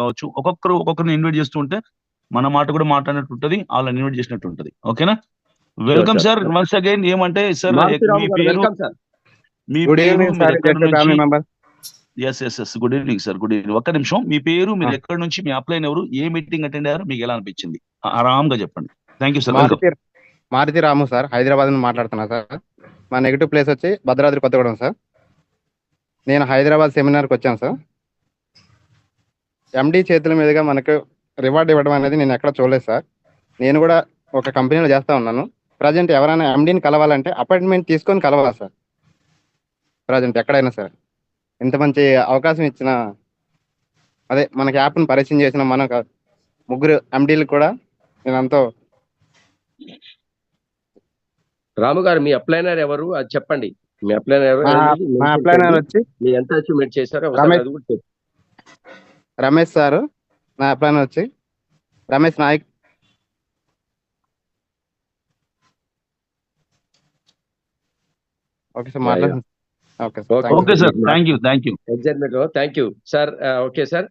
కావచ్చు, ఒక్కొక్కరిని ఇన్వైట్ చేస్తూ ఉంటే మన మాట కూడా మాట్లాడినట్టు ఉంటుంది, వాళ్ళని ఇన్వైట్ చేసినట్టు ఉంటుంది. ఓకేనా? Welcome sir once again. ఏమంటే సార్ మీ పేరు, మీ గుడ్ పేరు, ఈవినింగ్ మీరు సార్, ఎక్కడి నుంచి? Family member. Yes good evening sir, good evening. ఒక్క నిమిషం, మీ పేరు, మీరు ఎక్కడి నుంచి, మీ అప్లైన్ ఎవరు, ఏ మీటింగ్ అటెండ్ అయ్యారు, మీకు ఎలా అనిపించింది, ఆరాంగా చెప్పండి. Thank you sir. Welcome. Maruti Ramu sir, Hyderabad నుంచి మాట్లాడుతున్నా సార్. మా నెగిటివ్ ప్లేస్ వచ్చి భద్రాద్రి కొత్తగూడెం సార్. నేను హైదరాబాద్ సెమినార్కి వచ్చాను సార్. ఎండి చేతుల మీదుగా మనకు రివార్డ్ ఇవ్వడం అనేది నేను ఎక్కడ చూడలేదు సార్. నేను కూడా ఒక కంపెనీలో చేస్తూ ఉన్నాను. ప్రజెంట్ ఎవరైనా ఎండీని కలవాలంటే అపాయింట్మెంట్ తీసుకొని కలవాలి సార్. ప్రజెంట్ ఎక్కడైనా సార్ ఇంత మంచి అవకాశం ఇచ్చిన, అదే మనకి యాప్ని పరిచయం చేసిన మన ముగ్గురు ఎండీలకు కూడా నేను ఎంతో. రాము గారు, మీ అప్లైనర్ ఎవరు అది చెప్పండి. మీ అప్లైనర్ ఎవరు? మా అప్లైనర్ వచ్చి మీరు ఎంత అచీవ్మెంట్ చేశారో రమేష్ సార్. నా అప్లైనర్ వచ్చి రమేష్ నాయక్. ఓకే సార్, మాట్లాడండి. Okay sir, thank you. ఎగ్జాక్ట్మెంట్ thank you sir. Okay sir.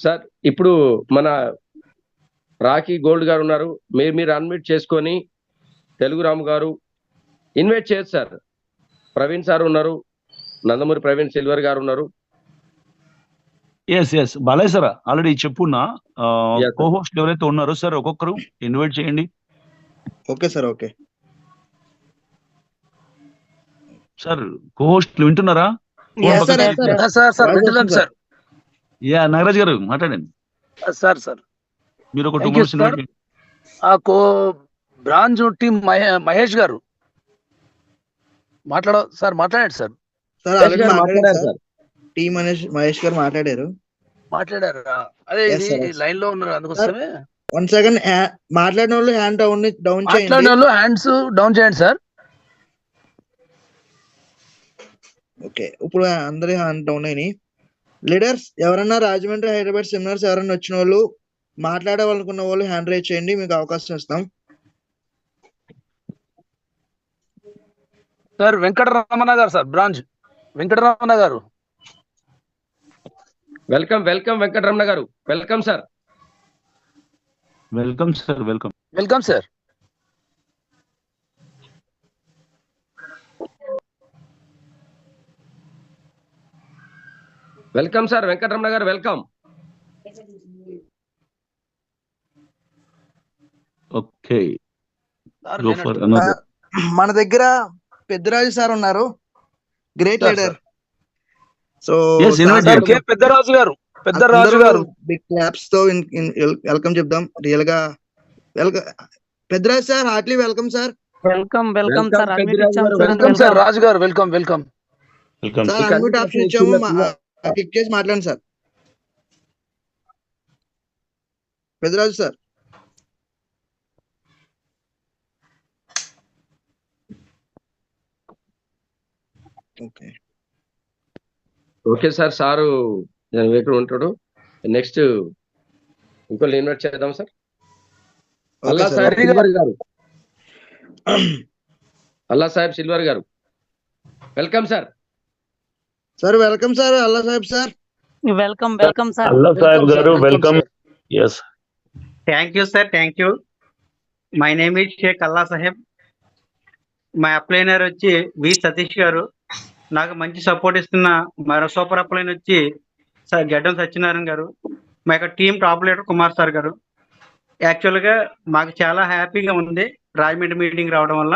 Sir ఇప్పుడు మన రాఖీ గోల్డ్ గారు ఉన్నారు, మీరు అన్మ్యూట్ చేసుకొని తెలుగు రాము గారు ఇన్వైట్ చేయొచ్చు సార్. ప్రవీణ్ సార్ ఉన్నారు, నందమూరి ప్రవీణ్ సిల్వర్ గారు ఉన్నారు. ఎస్ బాలయ్య సార్, ఆల్రెడీ చెప్పున్నా. కోహోస్ట్ ఎవరైతే ఉన్నారో సార్ ఒక్కొక్కరు ఇన్వైట్ చేయండి. Okay sir. Okay sir, cohost వింటున్నారా? యా, నాగరాజ్ గారు మాట్లాడండి సార్. మీరు ఒక 2 minutes బ్రాంచ్ టీమ్ మహేష్ గారు మాట్లాడండి సార్. టీమ్ మహేష్ గారు మాట్లాడారు. అదే లైన్ లో ఉన్నారు, అందుకోసమే. 1 second. మాట్లాడిన వాళ్ళు హ్యాండ్ డౌన్ చేయండి. హ్యాండ్స్ డౌన్ చేయండి సార్. ఓకే, ఇప్పుడు అందరి హ్యాండ్ డౌన్ అయినాయి. లీడర్స్ ఎవరన్నా రాజమండ్రి, హైదరాబాద్ సెమినార్స్ ఎవరన్నా వచ్చిన వాళ్ళు, మాట్లాడాలనుకున్న వాళ్ళు హ్యాండ్ రైజ్ చేయండి, మీకు అవకాశం ఇస్తాం. సార్ వెంకటరమణ గారు sir, branch Venkataramana garu. Welcome Venkataramana garu, welcome sir. Welcome sir. Welcome sir Venkataramana garu, welcome. Okay, మన దగ్గర పెద్దరాజు సార్ ఉన్నారు, great leader. So Peddaraju garu big claps తో వెల్కమ్ చెప్దాం. రియల్ గా welcome Peddaraju sir, heartly welcome sir. Welcome sir. Raju garu welcome. Sir unmute option ఇచ్చాము, click చేసి మాట్లాడండి sir. Peddaraju sir. Okay sir. Sir ఎక్కడ ఉంటాడు? నెక్స్ట్ ఇంకోళ్ళు ఇన్వైట్ చేద్దాం sir. Allah Saheb silver garu, welcome sir. Welcome sir. Allah Saheb sir, welcome sir. Allah Saheb garu, welcome. Yes, thank you sir, thank you. My name is Shaik Allah Saheb. మా upliner వచ్చి వి సతీష్ గారు. నాకు మంచి సపోర్ట్ ఇస్తున్న మరో సూపర్ అప్లైన్ వచ్చి గడ్డం సత్యనారాయణ గారు. మా యొక్క team top leader Kumar sir గారు. యాక్చువల్గా మాకు చాలా హ్యాపీగా ఉంది రాజమండ్రి మీటింగ్ రావడం వల్ల.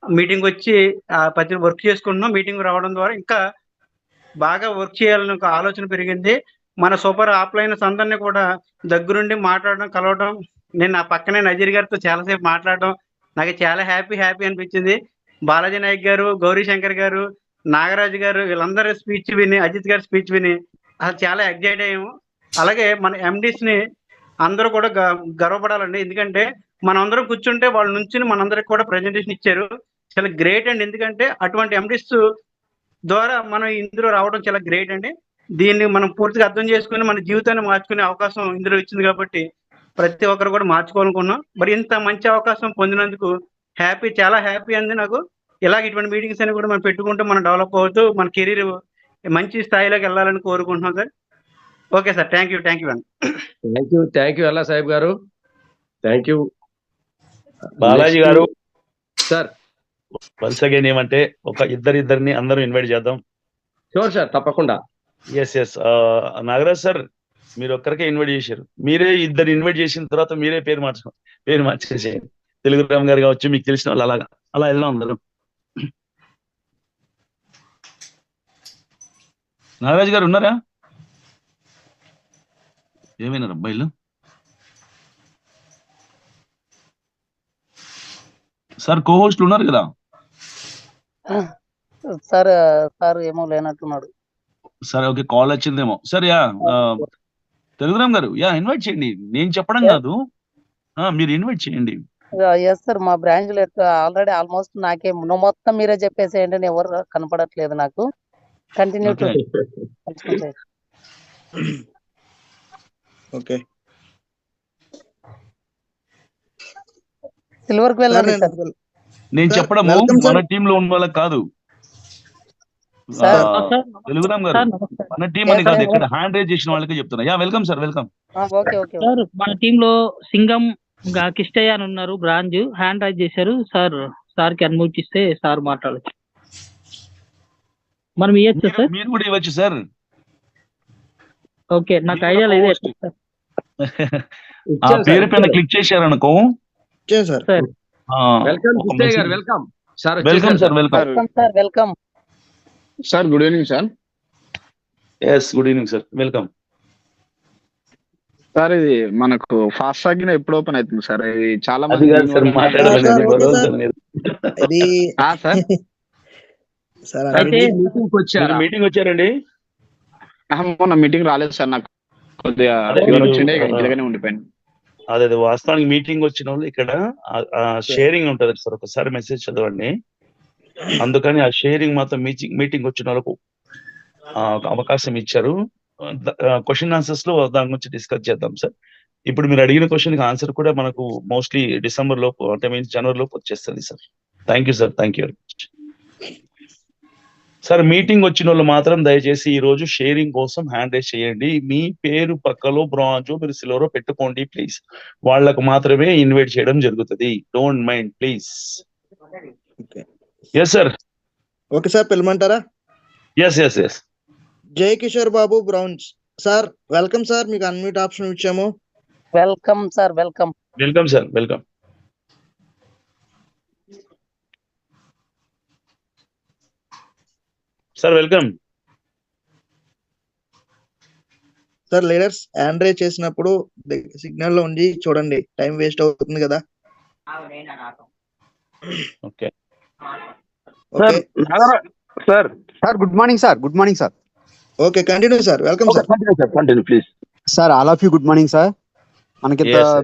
మీటింగ్ వచ్చి ప్రతి వర్క్ చేసుకుంటున్నాం. మీటింగ్ రావడం ద్వారా ఇంకా బాగా వర్క్ చేయాలని ఒక ఆలోచన పెరిగింది. మన సూపర్ ఆఫ్లైనర్స్ అందరినీ కూడా దగ్గరుండి మాట్లాడడం, కలవడం. నేను నా పక్కనే నజీర్ గారితో చాలాసేపు మాట్లాడడం నాకు చాలా హ్యాపీ అనిపించింది. బాలాజీ నాయక్ గారు, గౌరీ శంకర్ గారు, నాగరాజు గారు వీళ్ళందరూ స్పీచ్ విని, అజిత్ గారి స్పీచ్ విని అసలు చాలా ఎగ్జైట్ అయ్యాము. అలాగే మన ఎండీస్ని అందరూ కూడా గర్వపడాలండి. ఎందుకంటే మనం అందరం కూర్చుంటే వాళ్ళ నుంచి మనందరికి కూడా ప్రజెంటేషన్ ఇచ్చారు. చాలా గ్రేట్ అండి. ఎందుకంటే అటువంటి ఎండీస్ ద్వారా మనం ఇందులో రావడం చాలా గ్రేట్ అండి. దీన్ని మనం పూర్తిగా అర్థం చేసుకుని మన జీవితాన్ని మార్చుకునే అవకాశం ఇందులో ఇచ్చింది కాబట్టి ప్రతి ఒక్కరు కూడా మార్చుకోవాలనుకున్నాం. మరి ఇంత మంచి అవకాశం పొందినందుకు చాలా హ్యాపీ అంది నాకు. ఇలాగ ఇటువంటి మీటింగ్స్ అని కూడా మనం పెట్టుకుంటూ మనం డెవలప్ అవుతూ మన కెరీర్ మంచి స్థాయిలోకి వెళ్ళాలని కోరుకుంటున్నాం sir. Okay sir, thank you thank you Allah Saheb garu, thank you. Balaji గారు సార్ వన్స్ అగైన్ ఏమంటే ఒక ఇద్దరిని అందరూ ఇన్వైట్ చేద్దాం. షూర్ సార్, తప్పకుండా. ఎస్ నాగరాజ్ సార్, మీరు ఒక్కరికే ఇన్వైట్ చేశారు. మీరే ఇద్దరు ఇన్వైట్ చేసిన తర్వాత మీరే పేరు మార్చేసేయండి. తెలుగు రామ్ గారు కావచ్చు, మీకు తెలిసిన వాళ్ళు అలా వెళ్దాం అందరూ. నాగరాజ్ గారు ఉన్నారా? ఏమైనా అబ్బాయిలు? సార్ కో-హోస్ట్లు ఉన్నారు కదా? సార్ సార్ ఏమో లేనట్టున్నాడు. సరే ఓకే, కాల్ వచ్చిందేమో. సరే తెలుగురామ్ గారు ఇన్వైట్ చేయండి. నేను చెప్పడం కాదు, మీరు ఇన్వైట్ చేయండి. ఎస్ సార్, మా బ్రాంచ్ లో ఆల్రెడీ ఆల్మోస్ట్ నాకే మొత్తం మీరే చెప్పేసేయండి, ఎవరు కనపడట్లేదు నాకు. కంటిన్యూ టు ఓకే, సిల్వర్ కి వెళ్ళండి సార్. నేను సార్, చెప్పడము welcome, మన sir. టీమ్ లో ఉన్న వాళ్ళకి కాదు. సార్, తెలుగురామ్ గారు మన టీం అని కాదు, ఇక్కడ హ్యాండ్ రేజ్ చేసిన వాళ్ళకి చెప్తున్నా. Welcome sir, welcome. Okay okay sir, మన టీమ్ లో సింగం కిష్టయ్య అని ఉన్నారు, బ్రాంజ్ హ్యాండ్ రైజ్ చేశారు సార్. సార్ కి అన్మ్యూట్ ఇస్తే సార్ మాట్లాడచ్చు. మనం ఇవ్వచ్చు సార్. మీరు కూడా ఇవ్వచ్చు సార్. ఓకే, నాకు ఐడియా లేదు సార్. ఆ పేరు పైన క్లిక్ చేశారనుకో సార్. వెల్కమ్ కిష్టయ్య గారు, welcome sir. Welcome sir, welcome sir. Welcome sir, good evening sir. Yes, good evening sir, welcome. Sir, ఇది మనకు ఫాస్ట్ ట్రాక్ ఎప్పుడు ఓపెన్ అవుతుంది సార్? ఇది చాలా మంది ఇది సార్ అయితే మీటింగ్ వచ్చారా? మీటింగ్ వచ్చారండి? మొన్న మీటింగ్ రాలేదు సార్, నాకు కొద్దిగా ఫీవర్ వచ్చిండే, ఇంటిగానే ఉండిపోయాను. అదే వాస్తవానికి మీటింగ్ వచ్చిన వాళ్ళు ఇక్కడ షేరింగ్ ఉంటది సార్, ఒకసారి మెసేజ్ చదవండి. అందుకని ఆ షేరింగ్ మాత్రం మీటింగ్ వచ్చిన వాళ్ళకు అవకాశం ఇచ్చారు. క్వశ్చన్ ఆన్సర్స్ లో దాని గురించి డిస్కస్ చేద్దాం సార్. ఇప్పుడు మీరు అడిగిన క్వశ్చన్ కి ఆన్సర్ కూడా మనకు మోస్ట్లీ డిసెంబర్ లోపు, అంటే మీన్స్ జనవరి లోపు వచ్చేస్తుంది sir. Thank you sir, thank you very much sir. Meeting వచ్చిన వాళ్ళు మాత్రం దయచేసి ఈ రోజు షేరింగ్ కోసం హ్యాండ్ రైజ్ చేయండి. మీ పేరు పక్కలో బ్రాంజ్, మీరు సిల్వర్ పెట్టుకోండి ప్లీజ్. వాళ్ళకు మాత్రమే ఇన్వైట్ చేయడం జరుగుతుంది. Don't mind please. Yes sir. Okay sir, పిలమంటారా? Yes. Jai Kishore Babu, browns sir. Welcome sir, మీకు అన్మ్యూట్ ఆప్షన్ ఇచ్చాము. Welcome sir. Welcome sir, welcome. Sir, welcome sir. Leaders hand raise చేసినప్పుడు సిగ్నల్ లో ఉండి చూడండి, టైం వేస్ట్ అవుతుంది కదా. Okay sir. Good morning sir. Good morning sir. Okay, continue sir. Welcome sir. Continue please. Sir, all of you good morning sir. మనకి Yes, sir.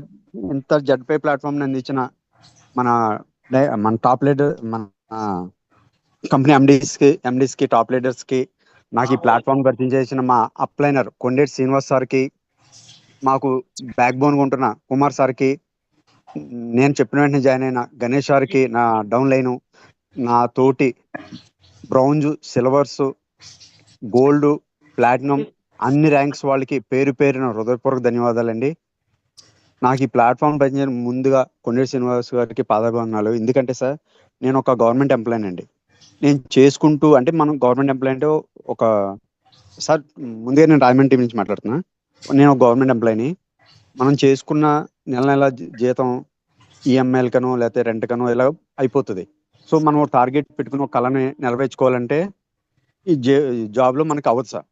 ఇంత ZP platform అందించిన మన టాప్ లీడర్, మన కంపెనీ ఎండీస్ కి top leaders కి, నాకు ఈ platform పరిచయం మా అప్లైనర్ కొండేటి శ్రీనివాస్ సార్ కి, మాకు బ్యాక్ బోన్ ఉంటున్న కుమార్ సార్ కి, నేను చెప్పిన వెంటనే జాయిన్ అయిన గణేష్ సార్ కి, నా డౌన్ లైన్ నా తోటి బ్రౌంజ్, సిల్వర్స్, గోల్డ్, ప్లాటినం అన్ని ర్యాంక్స్ వాళ్ళకి పేరు పేరున హృదయపూర్వక ధన్యవాదాలండి. నాకు ఈ ప్లాట్ఫామ్ పనిచేయడం ముందుగా కొండేటి శ్రీనివాస్ గారికి పాదాభివందనాలు. ఎందుకంటే సార్, నేను ఒక గవర్నమెంట్ ఎంప్లాయీ అండి. నేను చేసుకుంటూ, అంటే మనం గవర్నమెంట్ ఎంప్లాయీ అంటే ఒక సార్, ముందుగా నేను రాజమండ్రి టీం నుంచి మాట్లాడుతున్నా. నేను ఒక గవర్నమెంట్ ఎంప్లాయీని. మనం చేసుకున్న నెల జీతం ఈఎంఐలకనో లేకపోతే రెంట్కనో ఇలా అయిపోతుంది. సో మనం టార్గెట్ పెట్టుకుని ఒక కళని నెరవేర్చుకోవాలంటే ఈ జాబ్లో మనకు అవ్వదు సార్.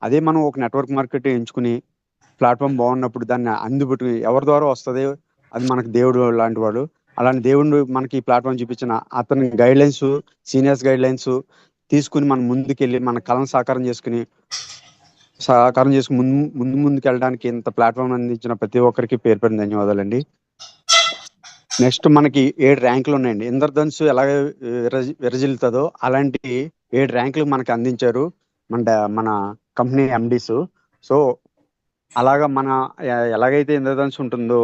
అదే మనం ఒక నెట్వర్క్ మార్కెట్ ఎంచుకుని ప్లాట్ఫామ్ బాగున్నప్పుడు దాన్ని అందుబెట్టు ఎవరి ద్వారా వస్తుంది, అది మనకు దేవుడు లాంటి వాడు. అలాంటి దేవుడు మనకి ఈ ప్లాట్ఫామ్ చూపించిన అతని guide lines, seniors guide lines తీసుకుని మనం ముందుకెళ్ళి మన కళను సాకారం చేసుకుని ముందుకు వెళ్ళడానికి ఇంత ప్లాట్ఫామ్ అందించిన ప్రతి ఒక్కరికి పేరు పేరు ధన్యవాదాలండి. నెక్స్ట్ మనకి 7 ర్యాంకులు ఉన్నాయండి. ఇంద్రధనుసు ఎలాగ విరజిల్లుతుందో అలాంటి 7 ర్యాంకులు మనకి అందించారు మన కంపెనీ ఎండీస్. సో అలాగా ఎలాగైతే ఇంద్రధనుసు ఉంటుందో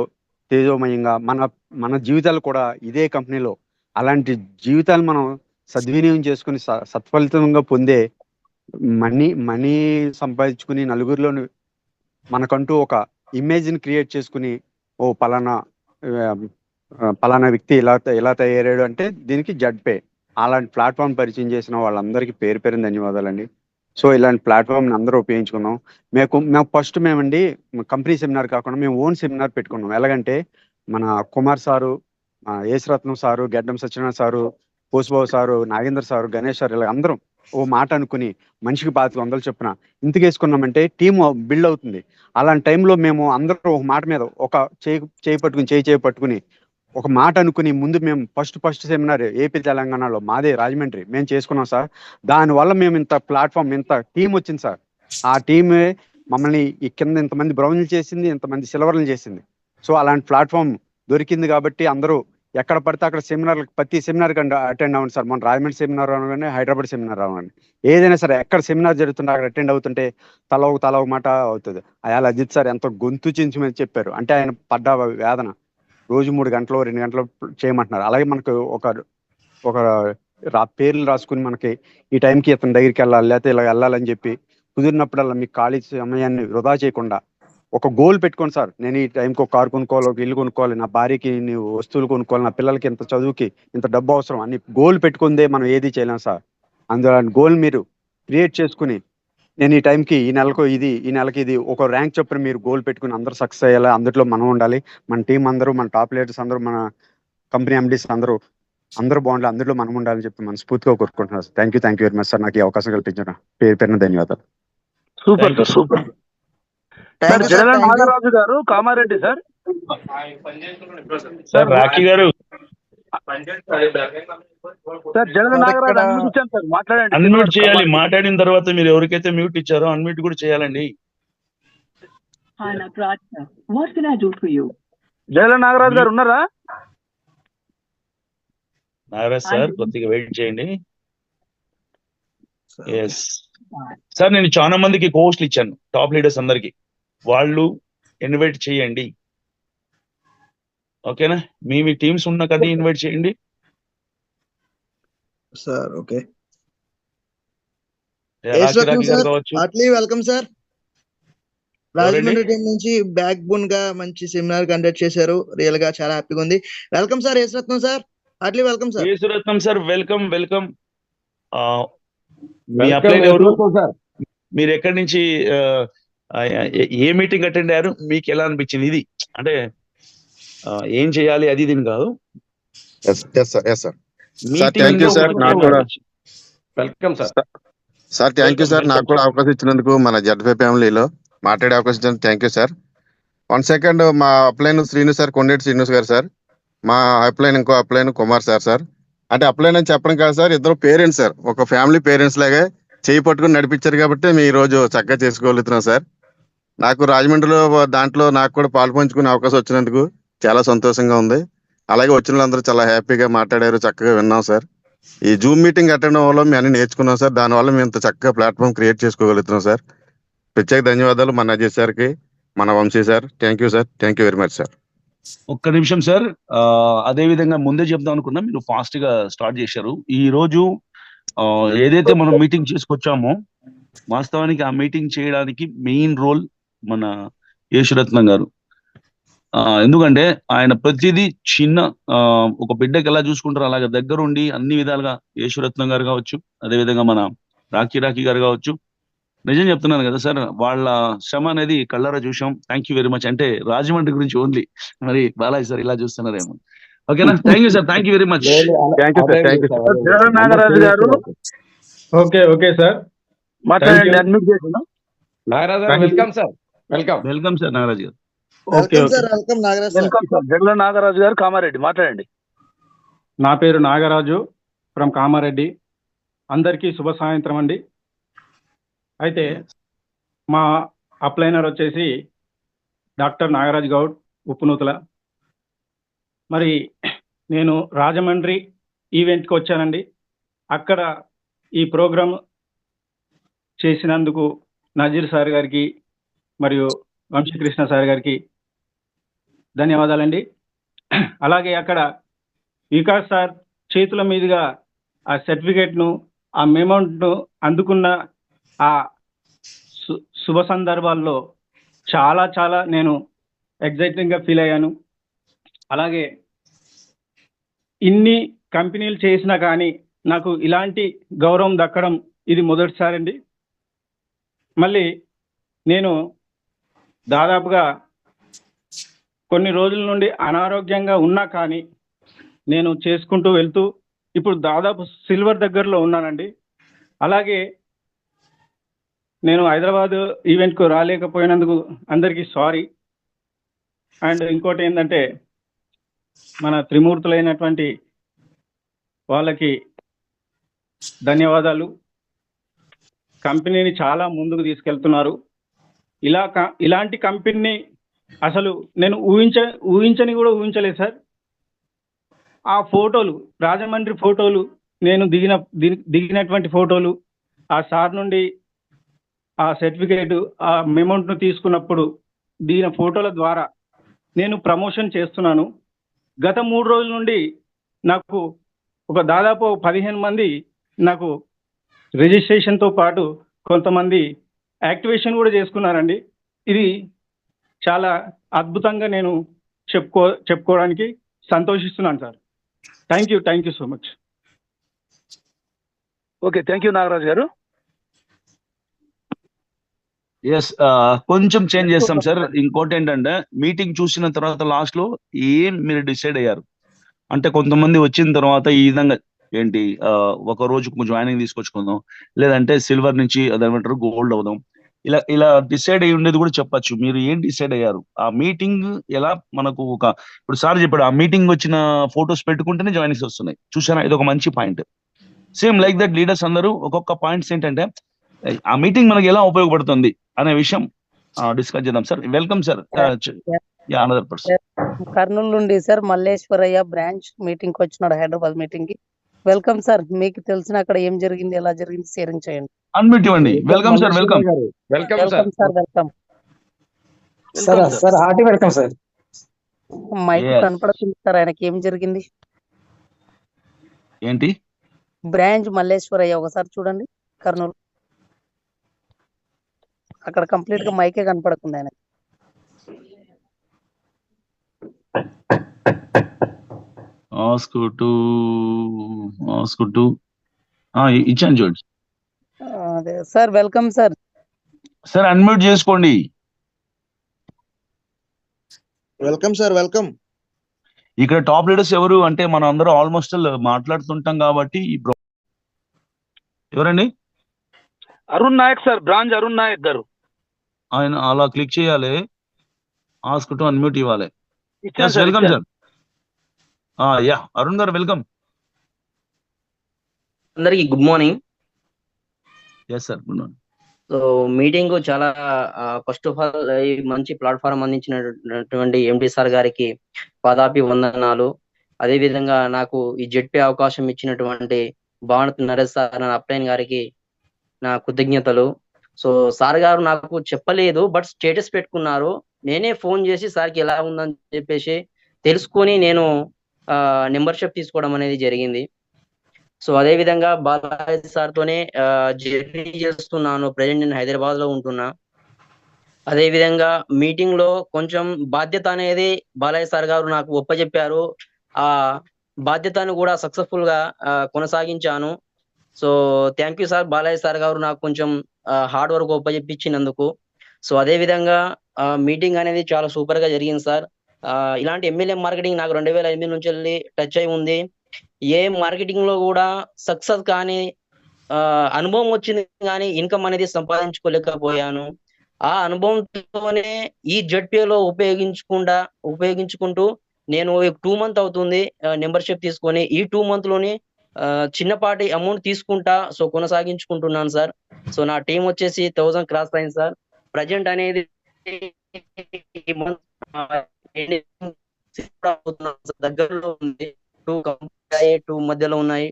తేజోమయంగా మన జీవితాలు కూడా ఇదే కంపెనీలో అలాంటి జీవితాలు మనం సద్వినియోగం చేసుకుని సత్ఫలితంగా పొందే మనీ సంపాదించుకుని నలుగురిలో మనకంటూ ఒక ఇమేజ్ని క్రియేట్ చేసుకుని ఓ పలానా వ్యక్తి ఇలా తయారయ్యాడు అంటే దీనికి జడ్పే అలాంటి ప్లాట్ఫామ్ పరిచయం చేసిన వాళ్ళందరికీ పేరు పేరున ధన్యవాదాలండి. సో ఇలాంటి ప్లాట్ఫామ్ని అందరూ ఉపయోగించుకున్నాం. మేము ఫస్ట్ మేమండి కంపెనీ సెమినార్ కాకుండా మేము ఓన్ సెమినార్ పెట్టుకున్నాం. ఎలాగంటే మన Kumar sir, Yesaratnam sir, Geddam Satyanarayana sir, Posubabu sir, Nagendra sir, Ganesh sir, ఇలా అందరం ఓ మాట అనుకుని మనిషికి 2500 చొప్పున ఇంతకేసుకున్నామంటే టీమ్ బిల్డ్ అవుతుంది. అలాంటి టైంలో మేము అందరూ ఒక మాట మీద ఒక చేయి పట్టుకుని ఒక మాట అనుకుని ముందు మేము ఫస్ట్ సెమినార్ ఏపీ తెలంగాణలో మాదే రాజమండ్రి మేము చేసుకున్నాం సార్. దానివల్ల మేము ఇంత ప్లాట్ఫామ్ ఇంత టీం వచ్చింది సార్. ఆ టీమే మమ్మల్ని ఈ కింద ఇంతమంది బ్రౌన్లు చేసింది, ఇంతమంది సిల్వర్లు చేసింది. సో అలాంటి ప్లాట్ఫామ్ దొరికింది కాబట్టి అందరూ ఎక్కడ పడితే అక్కడ ప్రతి సెమినార్ అటెండ్ అవ్వండి సార్. మన రాజమండ్రి సెమినార్ అవ్వగానే హైదరాబాద్ సెమినార్ అవ్వండి, ఏదైనా సరే ఎక్కడ సెమినార్ జరుగుతుంటే అక్కడ అటెండ్ అవుతుంటే తల ఒక మాట అవుతుంది. అయాల అజిత్ సార్ ఎంతో గొంతు చించి చెప్పారు. అంటే ఆయన పడ్డ వేదన రోజు 3 గంటలు 2 గంటలు చేయమంటున్నారు. అలాగే మనకు ఒక పేర్లు రాసుకుని మనకి ఈ టైంకి ఇతని దగ్గరికి వెళ్ళాలి లేకపోతే ఇలా వెళ్ళాలని చెప్పి కుదిరినప్పుడల్లా మీ ఖాళీ సమయాన్ని వృధా చేయకుండా ఒక గోల్ పెట్టుకోండి సార్. నేను ఈ టైంకి ఒక కారు కొనుక్కోవాలి, ఒక ఇల్లు కొనుక్కోవాలి, నా భార్యకి వస్తువులు కొనుక్కోవాలి, నా పిల్లలకి ఇంత చదువుకి ఇంత డబ్బు అవసరం అని గోల్ పెట్టుకుందే మనం ఏది చేయలేం సార్. అందులో గోల్ మీరు క్రియేట్ చేసుకుని నేను ఈ టైంకి ఈ నెలకి ఇది ఒక ర్యాంక్ చొప్పున మీరు గోల్ పెట్టుకుని అందరూ సక్సెస్ అయ్యేలా అందులో మనం ఉండాలి. మన టీం అందరూ, మన టాప్ లీడర్స్ అందరూ, మన కంపెనీ ఎండీస్ అందరూ బాగుండాలి, అందులో మనం ఉండాలని చెప్పి మనస్ఫూర్తిగా కోరుకుంటున్నాను sir. Thank you very much sir. నాకు ఈ అవకాశం కల్పించిన పేరున ధన్యవాదాలు. Super super sir. Jadala Nagaraju garu, Kamareddy sir. Sir Rakhi garu, sir Jadala Nagaraju unmute ఇచ్చాను సార్, మాట్లాడండి. అన్మ్యూట్ చేయాలి. మాట్లాడిన తర్వాత మీరు ఎవరికైతే మ్యూట్ ఇచ్చారో అన్మ్యూట్ కూడా చేయాలండి. జడల నాగరాజు గారు ఉన్నారా? నాగరాజ్ సార్ కొద్దిగా వెయిట్ చేయండి. ఎస్ సార్, నేను చాలా మందికి కోస్ట్లు ఇచ్చాను, టాప్ లీడర్స్ అందరికి. వాళ్ళు ఇన్వైట్ చేయండి, ఓకేనా? మీ టీమ్స్ ఉన్న కదా ఇన్వైట్ చేయండి సార్. ఓకే, కావచ్చు. Welcome sir. రాజమండ్రి టీం నుంచి బ్యాక్ బోన్ గా మంచి సెమినార్ కండక్ట్ చేశారు. రియల్ గా చాలా హ్యాపీగా ఉంది. Welcome sir Yesaratnam sir. Heartly welcome sir. Yesaratnam sir, welcome. మీ అప్లైన్ ఎవరు? మీరు ఎక్కడి నుంచి ఏ మీటింగ్ అటెండ్ అయ్యారు? మీకు ఎలా అనిపించింది? ఇది అంటే ఏం చేయాలి అది దీని కాదు. Thank you sir. నాకు కూడా welcome sir. Sir thank you sir. నాకు కూడా అవకాశం ఇచ్చినందుకు, మన జడ్ఫై ఫ్యామిలీలో మాట్లాడే అవకాశం ఇచ్చినందుకు థ్యాంక్ యూ సార్. 1 సెకండ్. మా అప్లైన్ శ్రీను సార్, కొండేటి శ్రీనివాస్ గారు సార్. మా ఇంకో అప్లైన్ కుమార్ సార్. అంటే అప్లైన్ అని చెప్పడం కాదు సార్, ఇద్దరు పేరెంట్స్ సార్, ఒక ఫ్యామిలీ పేరెంట్స్ లాగే చేయి పట్టుకుని నడిపించారు కాబట్టి మేము ఈ రోజు చక్కగా చేసుకోగలుగుతున్నాం సార్. నాకు రాజమండ్రిలో దాంట్లో నాకు కూడా పాలు పంచుకునే అవకాశం వచ్చినందుకు చాలా సంతోషంగా ఉంది. అలాగే వచ్చిన వాళ్ళందరూ చాలా హ్యాపీగా మాట్లాడారు, చక్కగా విన్నాం సార్. ఈ జూమ్ మీటింగ్ అటెండ్ అవ్వడం మేము అన్ని నేర్చుకున్నాం సార్. దానివల్ల మేము ఇంత చక్కగా ప్లాట్ఫామ్ క్రియేట్ చేసుకోగలుగుతున్నాం సార్. ప్రత్యేక ధన్యవాదాలు మన అజయ్ సార్కి, మన Vamsi sir. Thank you sir. Thank you very much sir. ఒక్క నిమిషం సార్. అదే విధంగా ముందే చెప్దాం అనుకున్నా, మీరు ఫాస్ట్ గా స్టార్ట్ చేశారు. ఈ రోజు ఏదైతే మనం మీటింగ్ చేసుకొచ్చామో, వాస్తవానికి ఆ మీటింగ్ చేయడానికి మెయిన్ రోల్ మన యేసరత్నం గారు. ఎందుకంటే ఆయన ప్రతిదీ చిన్న ఒక బిడ్డకి ఎలా చూసుకుంటారో అలాగే దగ్గరుండి అన్ని విధాలుగా యేసరత్నం గారు కావచ్చు, అదేవిధంగా మన రాఖీ గారు కావచ్చు. నిజం చెప్తున్నాను కదా సార్, వాళ్ళ శ్రమ అనేది కళ్ళారా చూసాం. Thank you very much. అంటే రాజమండ్రి గురించి ఓన్లీ, మరి బాలాజీ సార్ ఇలా చూస్తున్నారేమో. ఓకేనా? Thank you sir. Thank you very much. Jadala Nagaraju garu. Okay sir, మాట్లాడండి. అడ్మిట్ చేసిన Nagaraju garu welcome sir. Welcome sir Nagaraju garu. Welcome sir. Jadala Nagaraju garu, Kamareddy, మాట్లాడండి. నా పేరు నాగరాజు ఫ్రమ్ కామారెడ్డి. అందరికీ శుభ సాయంత్రం అండి. అయితే మా అప్లైనర్ వచ్చేసి డాక్టర్ నాగరాజ్ గౌడ్, ఉప్పునూతల. మరి నేను రాజమండ్రి ఈవెంట్కి వచ్చానండి. అక్కడ ఈ ప్రోగ్రాం చేసినందుకు నజీర్ సార్ గారికి మరియు వంశీకృష్ణ సార్ గారికి ధన్యవాదాలండి. అలాగే అక్కడ వికాస్ సార్ చేతుల మీదుగా ఆ సర్టిఫికేట్ను, ఆ మెమౌంట్ను అందుకున్న ఆ శుభ సందర్భాల్లో చాలా చాలా నేను ఎగ్జైటింగ్గా ఫీల్ అయ్యాను. అలాగే ఇన్ని కంపెనీలు చేసినా కానీ నాకు ఇలాంటి గౌరవం దక్కడం ఇది మొదటిసారి అండి. మళ్ళీ నేను దాదాపుగా కొన్ని రోజుల నుండి అనారోగ్యంగా ఉన్నా కానీ నేను చేసుకుంటూ వెళ్తూ ఇప్పుడు దాదాపు సిల్వర్ దగ్గరలో ఉన్నానండి. అలాగే నేను హైదరాబాద్ ఈవెంట్కు రాలేకపోయినందుకు అందరికీ సారీ. అండ్ ఇంకోటి ఏంటంటే మన త్రిమూర్తులైనటువంటి వాళ్ళకి ధన్యవాదాలు. కంపెనీని చాలా ముందుకు తీసుకెళ్తున్నారు. ఇలాంటి కంపెనీని అసలు నేను ఊహించని కూడా ఊహించలేదు సార్. ఆ ఫోటోలు, రాజమండ్రి ఫోటోలు, నేను దిగినటువంటి ఫోటోలు, ఆ సార్ నుండి ఆ సర్టిఫికేట్, ఆ మెమౌంట్ను తీసుకున్నప్పుడు దిగిన ఫోటోల ద్వారా నేను ప్రమోషన్ చేస్తున్నాను. గత 3 రోజుల నుండి నాకు దాదాపు 15 మంది నాకు రిజిస్ట్రేషన్తో పాటు కొంతమంది యాక్టివేషన్ కూడా చేసుకున్నారండి. ఇది చాలా అద్భుతంగా నేను చెప్పుకోవడానికి సంతోషిస్తున్నాను sir. Thank you so much. Okay, thank you Nagaraju గారు. ఎస్, కొంచెం చేంజ్ చేస్తాం సార్. ఇంకోటి ఏంటంటే మీటింగ్ చూసిన తర్వాత లాస్ట్ లో ఏం మీరు డిసైడ్ అయ్యారు అంటే, కొంతమంది వచ్చిన తర్వాత ఈ విధంగా ఏంటి, ఒక రోజు కొంచెం జాయినింగ్ తీసుకొచ్చుకుందాం, లేదంటే సిల్వర్ నుంచి అదేమంటారు గోల్డ్ అవుదాం, ఇలా డిసైడ్ అయ్యి ఉండేది కూడా చెప్పచ్చు. మీరు ఏం డిసైడ్ అయ్యారు? ఆ మీటింగ్ ఎలా మనకు ఇప్పుడు సార్ చెప్పాడు, ఆ మీటింగ్ వచ్చిన ఫొటోస్ పెట్టుకుంటేనే జాయినింగ్స్ వస్తున్నాయి. చూసారా, ఇది ఒక మంచి point. Same like that leaders అందరూ ఒక్కొక్క పాయింట్స్ ఏంటంటే ఆ మీటింగ్ మనకి ఎలా ఉపయోగపడుతుంది అనే విషయం డిస్కస్ చేద్దాం sir. Welcome sir. Another person Kurnool నుండి సార్ మల్లేశ్వరయ్య బ్రాంచ్ మీటింగ్ కి వచ్చినాడు, హైదరాబాద్ మీటింగ్ కి. Welcome sir. మీకు తెలిసిన అక్కడ ఏం జరిగింది, ఎలా జరిగింది షేరింగ్ చేయండి. అన్మ్యూట్ ఇవ్వండి. Welcome sir. Welcome welcome sir. Welcome sir. Hearty welcome sir. Mike కనపడుతుంది సార్. ఆయనకి ఏం జరిగింది? ఏంటి బ్రాంచ్ మల్లేశ్వరయ్య, ఒకసారి చూడండి. కర్నూలు అక్కడ కంప్లీట్ గా మైకే కనపడుతుంది ఆయన. ఇచ్చాను చూడండి అదే sir. Welcome sir. Sir unmute చేసుకోండి. Welcome sir. వెల్కమ్. ఇక్కడ టాప్ లీడర్స్ ఎవరు అంటే మనం అందరూ ఆల్మోస్ట్ మాట్లాడుతుంటాం కాబట్టి ఎవరండి? Arun Nayak sir, branch Arun Nayak garu. ఆయన అలా క్లిక్ చేయాలి, ఆస్క్ టు అన్మ్యూట్ ఇవ్వాలి. Welcome sir. Yeah Arun garu welcome. అందరికి good morning. Yes sir, good morning. So meeting చాలా ఫస్ట్ ఆఫ్ ఆల్ ఈ మంచి ప్లాట్ఫామ్ అందించినటువంటి ఎండి సార్ గారికి పాదాపి వందనాలు. అదేవిధంగా నాకు ఈ జెడ్పీ అవకాశం ఇచ్చినటువంటి భావనత్ నరేష్ సార్ అప్లైన్ గారికి నా కృతజ్ఞతలు. సో సార్ గారు నాకు చెప్పలేదు, బట్ స్టేటస్ పెట్టుకున్నారు. నేనే ఫోన్ చేసి సార్కి ఎలా ఉందని చెప్పేసి తెలుసుకొని నేను మెంబర్షిప్ తీసుకోవడం అనేది జరిగింది. సో అదే విధంగా బాలాజీ సార్తోనే జర్నీ చేస్తున్నాను. ప్రజెంట్ నేను హైదరాబాద్ లో ఉంటున్నా. అదే విధంగా మీటింగ్ లో కొంచెం బాధ్యత అనేది బాలాజీ సార్ గారు నాకు ఒప్పజెప్పారు. ఆ బాధ్యతను కూడా సక్సెస్ఫుల్ గా కొనసాగించాను. So thank you sir. Balaji sir garu నాకు కొంచెం హార్డ్ వర్క్ ఒప్పజెప్పించినందుకు. సో అదే విధంగా మీటింగ్ అనేది చాలా సూపర్ గా జరిగింది సార్. ఇలాంటి ఎమ్మెల్యే మార్కెటింగ్ నాకు 2008 నుంచి వెళ్ళి టచ్ అయి ఉంది. ఏ మార్కెటింగ్ లో కూడా సక్సెస్ కానీ అనుభవం వచ్చింది కానీ ఇన్కమ్ అనేది సంపాదించుకోలేకపోయాను. ఆ అనుభవంతోనే ఈ జెడ్పీలో ఉపయోగించుకుంటూ నేను 2 months అవుతుంది మెంబర్షిప్ తీసుకొని. ఈ 2 months లోని చిన్నపాటి అమౌంట్ తీసుకుంటా సో కొనసాగించుకుంటున్నాను సార్. సో నా టీం వచ్చేసి 1000 క్రాస్ అయింది సార్. ప్రజెంట్ అనేది దగ్గరలో ఉంది. 2 మధ్యలో ఉన్నాయి.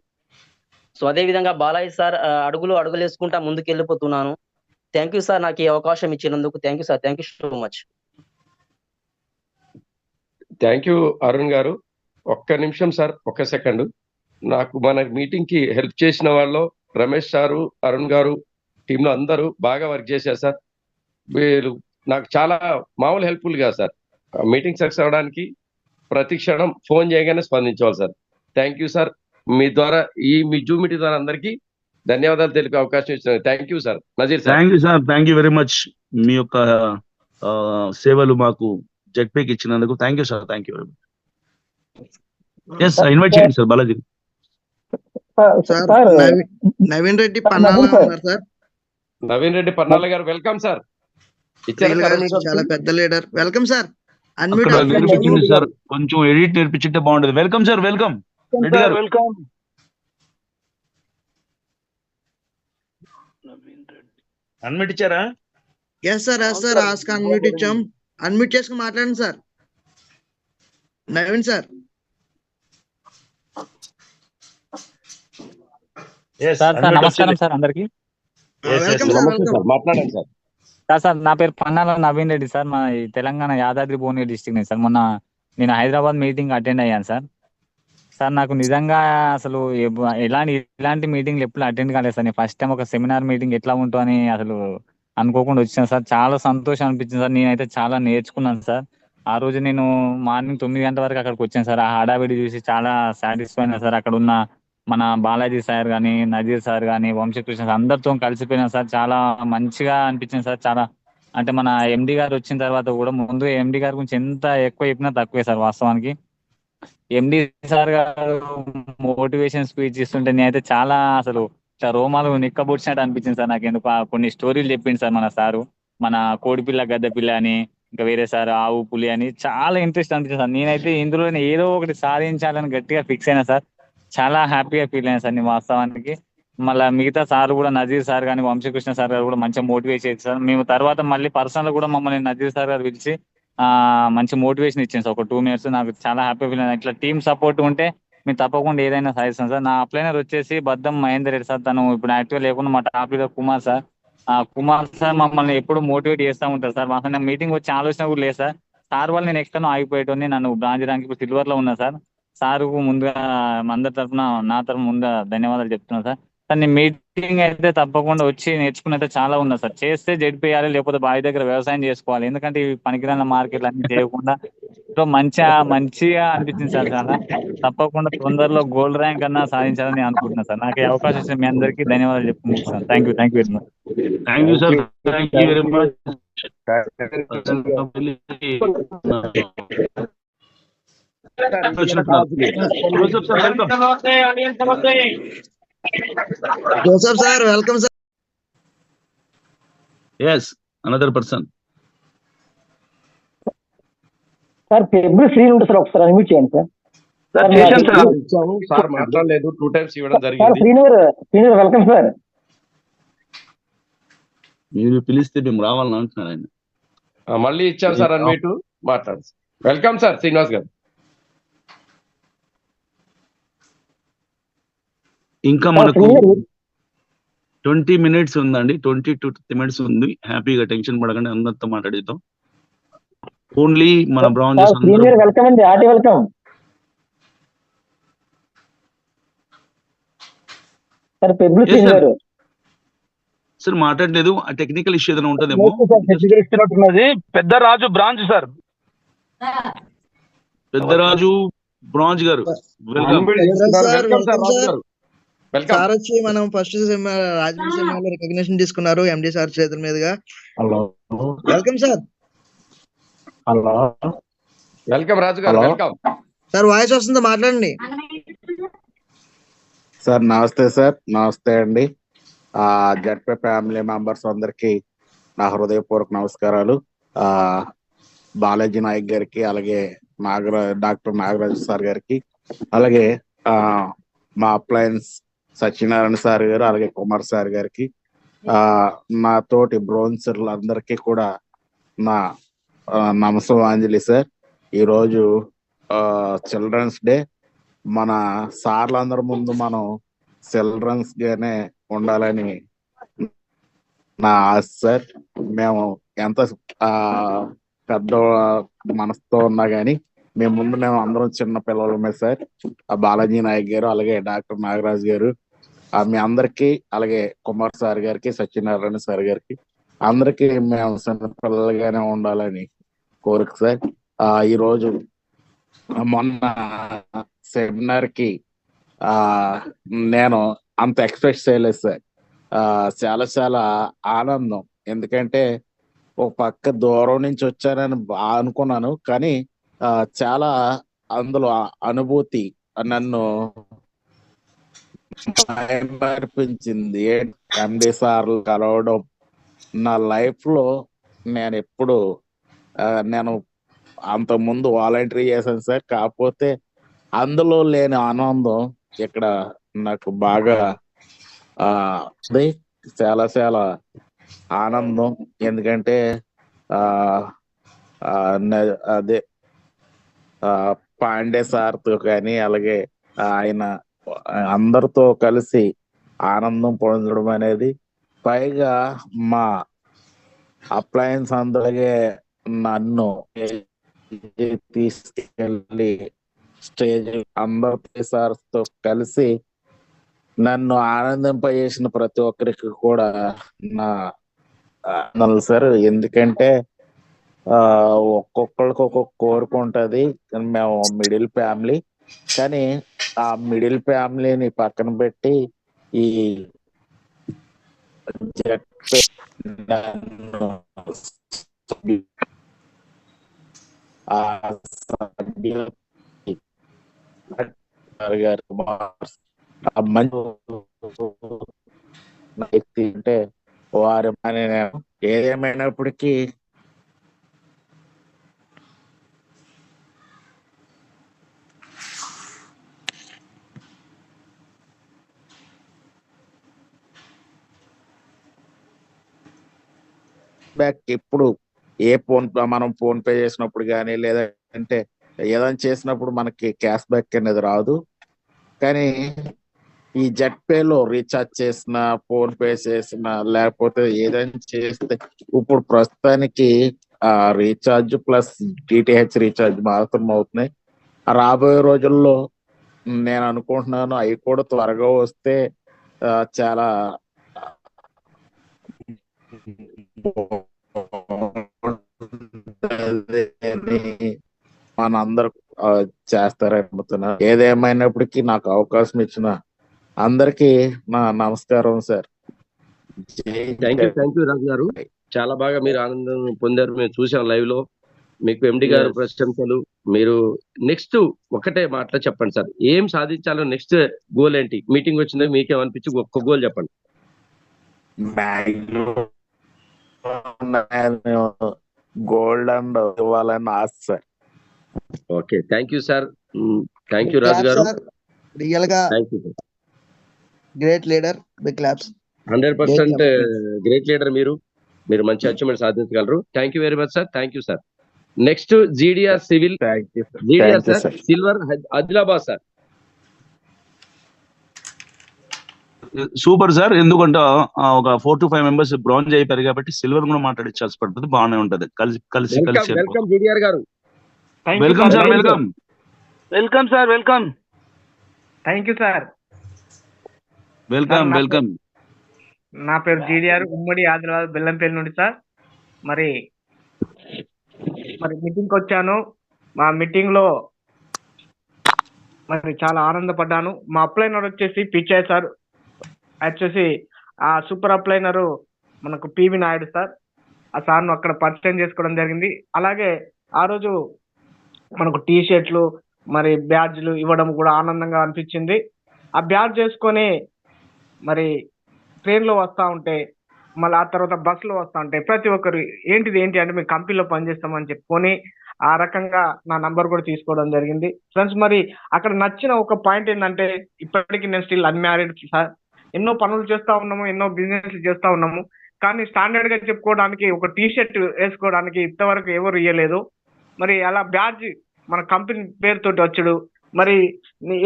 సో అదే విధంగా బాలాజీ సార్ అడుగులేసుకుంటా ముందుకు వెళ్ళిపోతున్నాను. థ్యాంక్ యూ సార్ నాకు ఈ అవకాశం ఇచ్చినందుకు. Thank you sir. Thank you so much. Thank you Arun గారు. ఒక్క నిమిషం సార్, ఒక్క సెకండ్. నాకు మన మీటింగ్ కి హెల్ప్ చేసిన వాళ్ళు రమేష్ సారు, అరుణ్ గారు, టీంలో అందరూ బాగా వర్క్ చేశారు సార్. వీళ్ళు నాకు చాలా మామూలు హెల్ప్ఫుల్ గా సార్. మీటింగ్ సక్సెస్ అవడానికి ప్రతి క్షణం ఫోన్ చేయగానే స్పందించేవాళ్ళు సార్. Thank you sir. మీ ద్వారా మీ జూమ్ మీటింగ్ ద్వారా అందరికీ ధన్యవాదాలు తెలిపే అవకాశం ఇచ్చిన thank you sir. Nazir sir. Thank you sir, thank you very much. మీ యొక్క సేవలు మాకు జెడ్పీకి ఇచ్చినందుకు thank you sir, thank you very much. Yes, invite చేయండి సార్ బాలాజీ. సార్ నవీన్ రెడ్డి పన్నాల ఉన్నారు సార్. నవీన్ రెడ్డి పన్నాల గారు వెల్కమ్ సార్. చాలా పెద్ద లీడర్. Welcome sir. నేర్పించండి సార్, కొంచెం ఎడిట్ నేర్పించింటే బాగుండేది. వెల్కమ్ సార్, వెల్కమ్ రెడ్డి గారు. వెల్కమ్. అన్మిట్ ఇచ్చారా? Yes sir, yes sir, ask unmute ఇచ్చాం. అన్మ్యూట్ చేసుకుని మాట్లాడండి సార్. నవీన్ సార్. సార్ నమస్కారం సార్ అందరికి. మాట్లాడండి సార్. సార్ నా పేరు పన్నాల నవీన్ రెడ్డి సార్. మా తెలంగాణ యాదాద్రి భువనగిరి డిస్ట్రిక్ట్ నుంచి సార్. మొన్న నేను హైదరాబాద్ మీటింగ్ అటెండ్ అయ్యాను సార్. సార్ నాకు నిజంగా అసలు ఇలాంటి మీటింగ్లు ఎప్పుడు అటెండ్ కాలేదు సార్. నేను ఫస్ట్ టైం ఒక సెమినార్ మీటింగ్ ఎట్లా ఉంటుందని అసలు అనుకోకుండా వచ్చాను సార్. చాలా సంతోషం అనిపించింది సార్. నేనైతే చాలా నేర్చుకున్నాను సార్. ఆ రోజు నేను మార్నింగ్ 9 గంటల వరకు అక్కడికి వచ్చాను సార్. ఆ హడావిడి చూసి చాలా సాటిస్ఫై అయినా సార్. అక్కడ ఉన్న మన బాలాజీ సార్ కానీ, నజీర్ సార్ కానీ, వంశీకృష్ణ సార్ అందరితో కలిసిపోయినా సార్. చాలా మంచిగా అనిపించింది సార్. చాలా అంటే మన ఎండి గారు వచ్చిన తర్వాత కూడా, ముందు ఎండి గారి గురించి ఎంత ఎక్కువ చెప్పినా తక్కువే సార్. వాస్తవానికి ఎండి సార్ గారు మోటివేషన్ స్పీచ్ ఇస్తుంటే నేనైతే చాలా అసలు ఇట్లా రోమాలు నిక్కబొచ్చినట్టు అనిపించింది సార్. నాకు ఎందుకు కొన్ని స్టోరీలు చెప్పింది సార్ మన సారు. మన కోడిపిల్ల గద్దపిల్ల అని, ఇంకా వేరే సార్ ఆవు పులి అని, చాలా ఇంట్రెస్ట్ అనిపించింది సార్. నేనైతే ఇందులో ఏదో ఒకటి సాధించాలని గట్టిగా ఫిక్స్ అయినా సార్. చాలా హ్యాపీగా ఫీల్ అయినా సార్ నేను వాస్తవానికి. మళ్ళీ మిగతా సార్ కూడా, నజీర్ సార్ కానీ, వంశీకృష్ణ సార్ గారు కూడా మంచిగా మోటివేట్ చేసి సార్. మేము తర్వాత మళ్ళీ పర్సనల్ కూడా మమ్మల్ని నజీర్ సార్ గారు పిలిచి మంచి మోటివేషన్ ఇచ్చింది సార్. ఒక 2 minutes నాకు చాలా హ్యాపీ ఫీల్ అయినా. ఇట్లా టీమ్ సపోర్ట్ ఉంటే మేము తప్పకుండా ఏదైనా సాధిస్తాం సార్. నా అప్లైనర్ వచ్చేసి బద్దం మహేందర్ రెడ్డి సార్. తను ఇప్పుడు యాక్టివ్ లేకుండా మా top leader Kumar sir. Kumar sir మమ్మల్ని ఎప్పుడు మోటివేట్ చేస్తూ ఉంటారు సార్. మాకు నాకు మీటింగ్ వచ్చే ఆలోచన కూడా లేదు సార్. సార్ వాళ్ళు నేను ఎక్స్ట్రా ఆగిపోయేటోని, నన్ను బ్రాంచ్ ర్యాంక్ ఇప్పుడు సిల్వర్ లో ఉన్నా సార్. సార్కు ముందుగా అందరి తరఫున, నా తరఫున ముందుగా ధన్యవాదాలు చెప్తున్నాను సార్. సార్ నేను మీటింగ్ అయితే తప్పకుండా వచ్చి నేర్చుకుని అయితే చాలా ఉన్నా సార్. చేస్తే జడిపేయాలి, లేకపోతే బావి దగ్గర వ్యవసాయం చేసుకోవాలి. ఎందుకంటే ఈ పనికిరాని మార్కెట్లు అన్ని చేయకుండా మంచిగా అనిపించింది సార్. చాలా తప్పకుండా తొందరలో గోల్డ్ ర్యాంక్ అన్నా సాధించాలని అనుకుంటున్నాను సార్. నాకు ఈ అవకాశం ఇచ్చిన మీ అందరికీ ధన్యవాదాలు చెప్పుకుంటున్నాను sir. Thank you very much. Thank you sir, thank you very much. Joseph sir, welcome sir. Yes, another person. Sir Pebbulu Sri ఉంటుంది సార్. ఒకసారి అన్మ్యూట్ చేయండి సార్. సార్ మాట్లాడలేదు, 2 times ఇవ్వడం జరిగింది. శ్రీనివార్ వెల్కమ్ సార్. మీరు పిలిస్తే మేము రావాలని అంటున్నారు ఆయన. మళ్ళీ ఇచ్చాను సార్ అన్మ్యూట్, మాట్లాడు. వెల్కమ్ సార్ శ్రీనివాస్ గారు. ఇంకా మనకు 20 minutes ఉందండి. 20 to 30 minutes ఉంది. హ్యాపీగా టెన్షన్ పడకండి, అందరితో మాట్లాడిద్దాం. ఓన్లీ మన బ్రాంచెస్ వెల్కమ్ అండి, హార్టీ వెల్కమ్ సార్. పెబ్బులు శ్రీనివార్ సార్ మాట్లాడలేదు. ఆ టెక్నికల్ ఇష్యూ ఏదైనా ఉంటుందేమో. పెద్ద రాజు బ్రాంచ్ సార్. పెద్దరాజు బ్రాంచ్ గారు సార్ వచ్చి మనం ఫస్ట్ రాజమండ్రి సెమినార్ రికగ్నిషన్ తీసుకున్నారు ఎండి సార్ చేతుల మీదుగా. Welcome sir. వెల్కమ్ రాజు గారు. Welcome sir. వాయిస్ వస్తుందా? మాట్లాడండి సార్. నమస్తే సార్. నమస్తే అండి. జడ్పీ ఫ్యామిలీ మెంబర్స్ అందరికి నా హృదయపూర్వక నమస్కారాలు. బాలాజీ నాయక్ గారికి, అలాగే డాక్టర్ నాగరాజు సార్ గారికి, అలాగే మా అప్లయన్స్ సత్యనారాయణ సార్ గారు, అలాగే కుమార్ సార్ గారికి, నా తోటి బ్రోన్సర్లు అందరికీ కూడా నా నమస్కారాంజలి సార్. ఈరోజు చిల్డ్రన్స్ డే. మన సార్లందరి ముందు మనం చిల్డ్రన్స్ గానే ఉండాలని నా ఆశ సార్. మేము ఎంత పెద్ద మనసుతో ఉన్నా కానీ మేము అందరం చిన్న పిల్లలమే సార్. బాలాజీ నాయక్ గారు, అలాగే డాక్టర్ నాగరాజు గారు, మీ అందరికీ, అలాగే కుమార్ సార్ గారికి, సత్యనారాయణ సార్ గారికి, అందరికీ మేము చిన్న పిల్లలుగానే ఉండాలని కోరిక సార్. ఈరోజు మొన్న సెమినార్ కి నేను అంత ఎక్స్పెక్ట్ చేయలేదు సార్. చాలా చాలా ఆనందం. ఎందుకంటే ఒక పక్క దూరం నుంచి వచ్చానని అనుకున్నాను, కానీ చాలా అందులో అనుభూతి నన్ను అనిపించింది. ఎండి సార్లు కలవడం నా లైఫ్ లో నేను ఎప్పుడు నేను అంత ముందు వాలంటరీ చేశాను సార్, కాకపోతే అందులో లేని ఆనందం ఇక్కడ నాకు బాగా చాలా చాలా ఆనందం. ఎందుకంటే అదే పాండే సార్తో కానీ, అలాగే ఆయన అందరితో కలిసి ఆనందం పొందడం అనేది, పైగా మా అప్లయన్స్ అందరిగే నన్ను తీసుకెళ్ళి స్టేజ్ అందరి సార్తో కలిసి నన్ను ఆనందింపజేసిన ప్రతి ఒక్కరికి కూడా నా ఆనందాలు సార్. ఎందుకంటే ఒక్కొక్కరికి ఒక్కొక్క కోరిక ఉంటుంది. మేము మిడిల్ ఫ్యామిలీ, కానీ ఆ మిడిల్ ఫ్యామిలీని పక్కన పెట్టి ఈ వ్యక్తి అంటే వారి ఏదేమైనప్పటికీ బ్యాక్ ఎప్పుడు మనం ఫోన్ పే చేసినప్పుడు కానీ, లేదంటే ఏదైనా చేసినప్పుడు మనకి క్యాష్ బ్యాక్ అనేది రాదు. కానీ ఈ జెట్ పేలో రీఛార్జ్ చేసిన, ఫోన్ పే చేసిన, లేకపోతే ఏదైనా చేస్తే ఇప్పుడు ప్రస్తుతానికి రీఛార్జ్ ప్లస్ డిటిహెచ్ రీఛార్జ్ మాత్రం అవుతున్నాయి. రాబోయే రోజుల్లో నేను అనుకుంటున్నాను అవి కూడా త్వరగా వస్తే చాలా మనందరూ చేస్తారనుకుంటున్నా. ఏదేమైనప్పటికీ నాకు అవకాశం ఇచ్చిన అందరికీ నా నమస్కారం సార్. థ్యాంక్ యూ రాజు గారు. చాలా బాగా మీరు ఆనందం పొందారు, మేము చూసాం లైవ్ లో. మీకు ఎండి గారు ప్రశంసలు. మీరు నెక్స్ట్ ఒకటే మాటలో చెప్పండి సార్, ఏం సాధించాలో నెక్స్ట్ గోల్ ఏంటి? మీటింగ్ వచ్చిందో మీకేమనిపించి ఒక్క గోల్ చెప్పండి. గోల్డ్ అండ్ ఇవ్వాలని ఆశ సార్. Okay, thank you sir. Thank you Raju garu. Real గా great leader. Big claps. 100% great leader. మీరు మంచి అచీవ్మెంట్ సాధించగలరు. Thank you very much sir. Thank you sir. Next GDR civil, GDR sir, silver Adilabad sir. Super sir. ఎందుకంటే ఒక 4 to 5 members bronze అయిపోయారు కాబట్టి silver కూడా మాట్లాడించాల్సి పడుతుంది. బాగానే ఉంటది. కలిసి వెల్కమ్ జీడిఆర్ గారు. Welcome sir. Welcome sir. Welcome. Thank you sir. Welcome. నా పేరు జీడిఆర్, ఉమ్మడి ఆదిలాబాద్ బెల్లంపల్లి నుండి సార్. మరి మీటింగ్కి వచ్చాను. మా మీటింగ్ లో మరి చాలా ఆనందపడ్డాను. మా అప్లైనర్ వచ్చేసి పిచ్చయ్య సార్, వచ్చేసి ఆ సూపర్ అప్లైనర్ మనకు పివి నాయుడు సార్. ఆ సార్ను అక్కడ పరిచయం చేసుకోవడం జరిగింది. అలాగే ఆ రోజు మనకు టీ షర్ట్లు మరి బ్యాడ్జ్లు ఇవ్వడం కూడా ఆనందంగా అనిపించింది. ఆ బ్యాడ్జ్ చేసుకొని మరి ట్రైన్లో వస్తూ ఉంటే, మళ్ళీ ఆ తర్వాత బస్సులో వస్తూ ఉంటే ప్రతి ఒక్కరు ఏంటి అంటే మేము కంపెనీలో పనిచేస్తామని చెప్పుకొని ఆ రకంగా నా నంబర్ కూడా తీసుకోవడం జరిగింది. ఫ్రెండ్స్, మరి అక్కడ నచ్చిన ఒక పాయింట్ ఏంటంటే, ఇప్పటికీ నేను స్టిల్ అన్మ్యారీడ్ సార్. ఎన్నో పనులు చేస్తూ ఉన్నాము, ఎన్నో బిజినెస్ చేస్తూ ఉన్నాము, కానీ స్టాండర్డ్ గా చెప్పుకోవడానికి ఒక టీ షర్ట్ వేసుకోవడానికి ఇంతవరకు ఎవరు ఇయ్యలేదు. మరి అలా బ్యాడ్జ్ మన కంపెనీ పేరుతోటి వచ్చాడు. మరి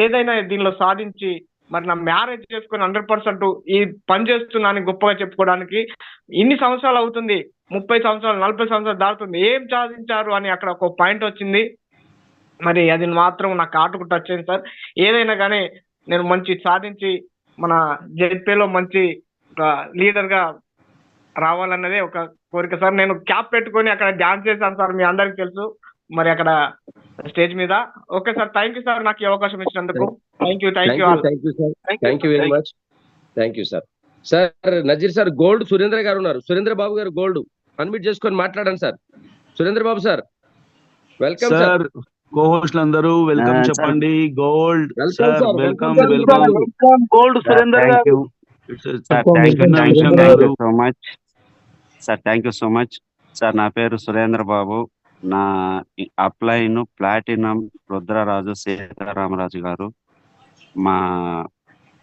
ఏదైనా దీనిలో సాధించి మరి నా మ్యారేజ్ చేసుకుని 100% ఈ పని చేస్తున్నాను గొప్పగా చెప్పుకోవడానికి ఇన్ని సంవత్సరాలు అవుతుంది. 30 సంవత్సరాలు 40 సంవత్సరాలు దాటుతుంది. ఏం సాధించారు అని అక్కడ ఒక పాయింట్ వచ్చింది. మరి అది మాత్రం నాకు ఆటకు టచ్ అయింది సార్. ఏదైనా కానీ నేను మంచి సాధించి మన జెడ్పీలో మంచి లీడర్ గా రావాలన్నదే ఒక కోరిక సార్. నేను క్యాప్ పెట్టుకొని అక్కడ డాన్స్ చేశాను సార్, మీ అందరికి తెలుసు మరి అక్కడ స్టేజ్ మీద. Okay sir, thank you sir నాకు ఈ అవకాశం ఇచ్చినందుకు. Thank you all. Thank you very much. Thank you sir. Sir Nazir sir, gold Surendra garu ఉన్నారు. సురేంద్ర బాబు గారు గోల్డ్ అన్మిట్ చేసుకొని మాట్లాడండి sir. Surendra Babu sir, welcome sir. కోహోస్ట్లు అందరూ వెల్కమ్ చెప్పండి. Gold welcome sir, sir, welcome welcome welcome gold Surender garu. So much sir. Thank you so much sir. నా పేరు సురేంద్ర బాబు. నా upline platinum Rudraraju Sitaramaraju గారు. మా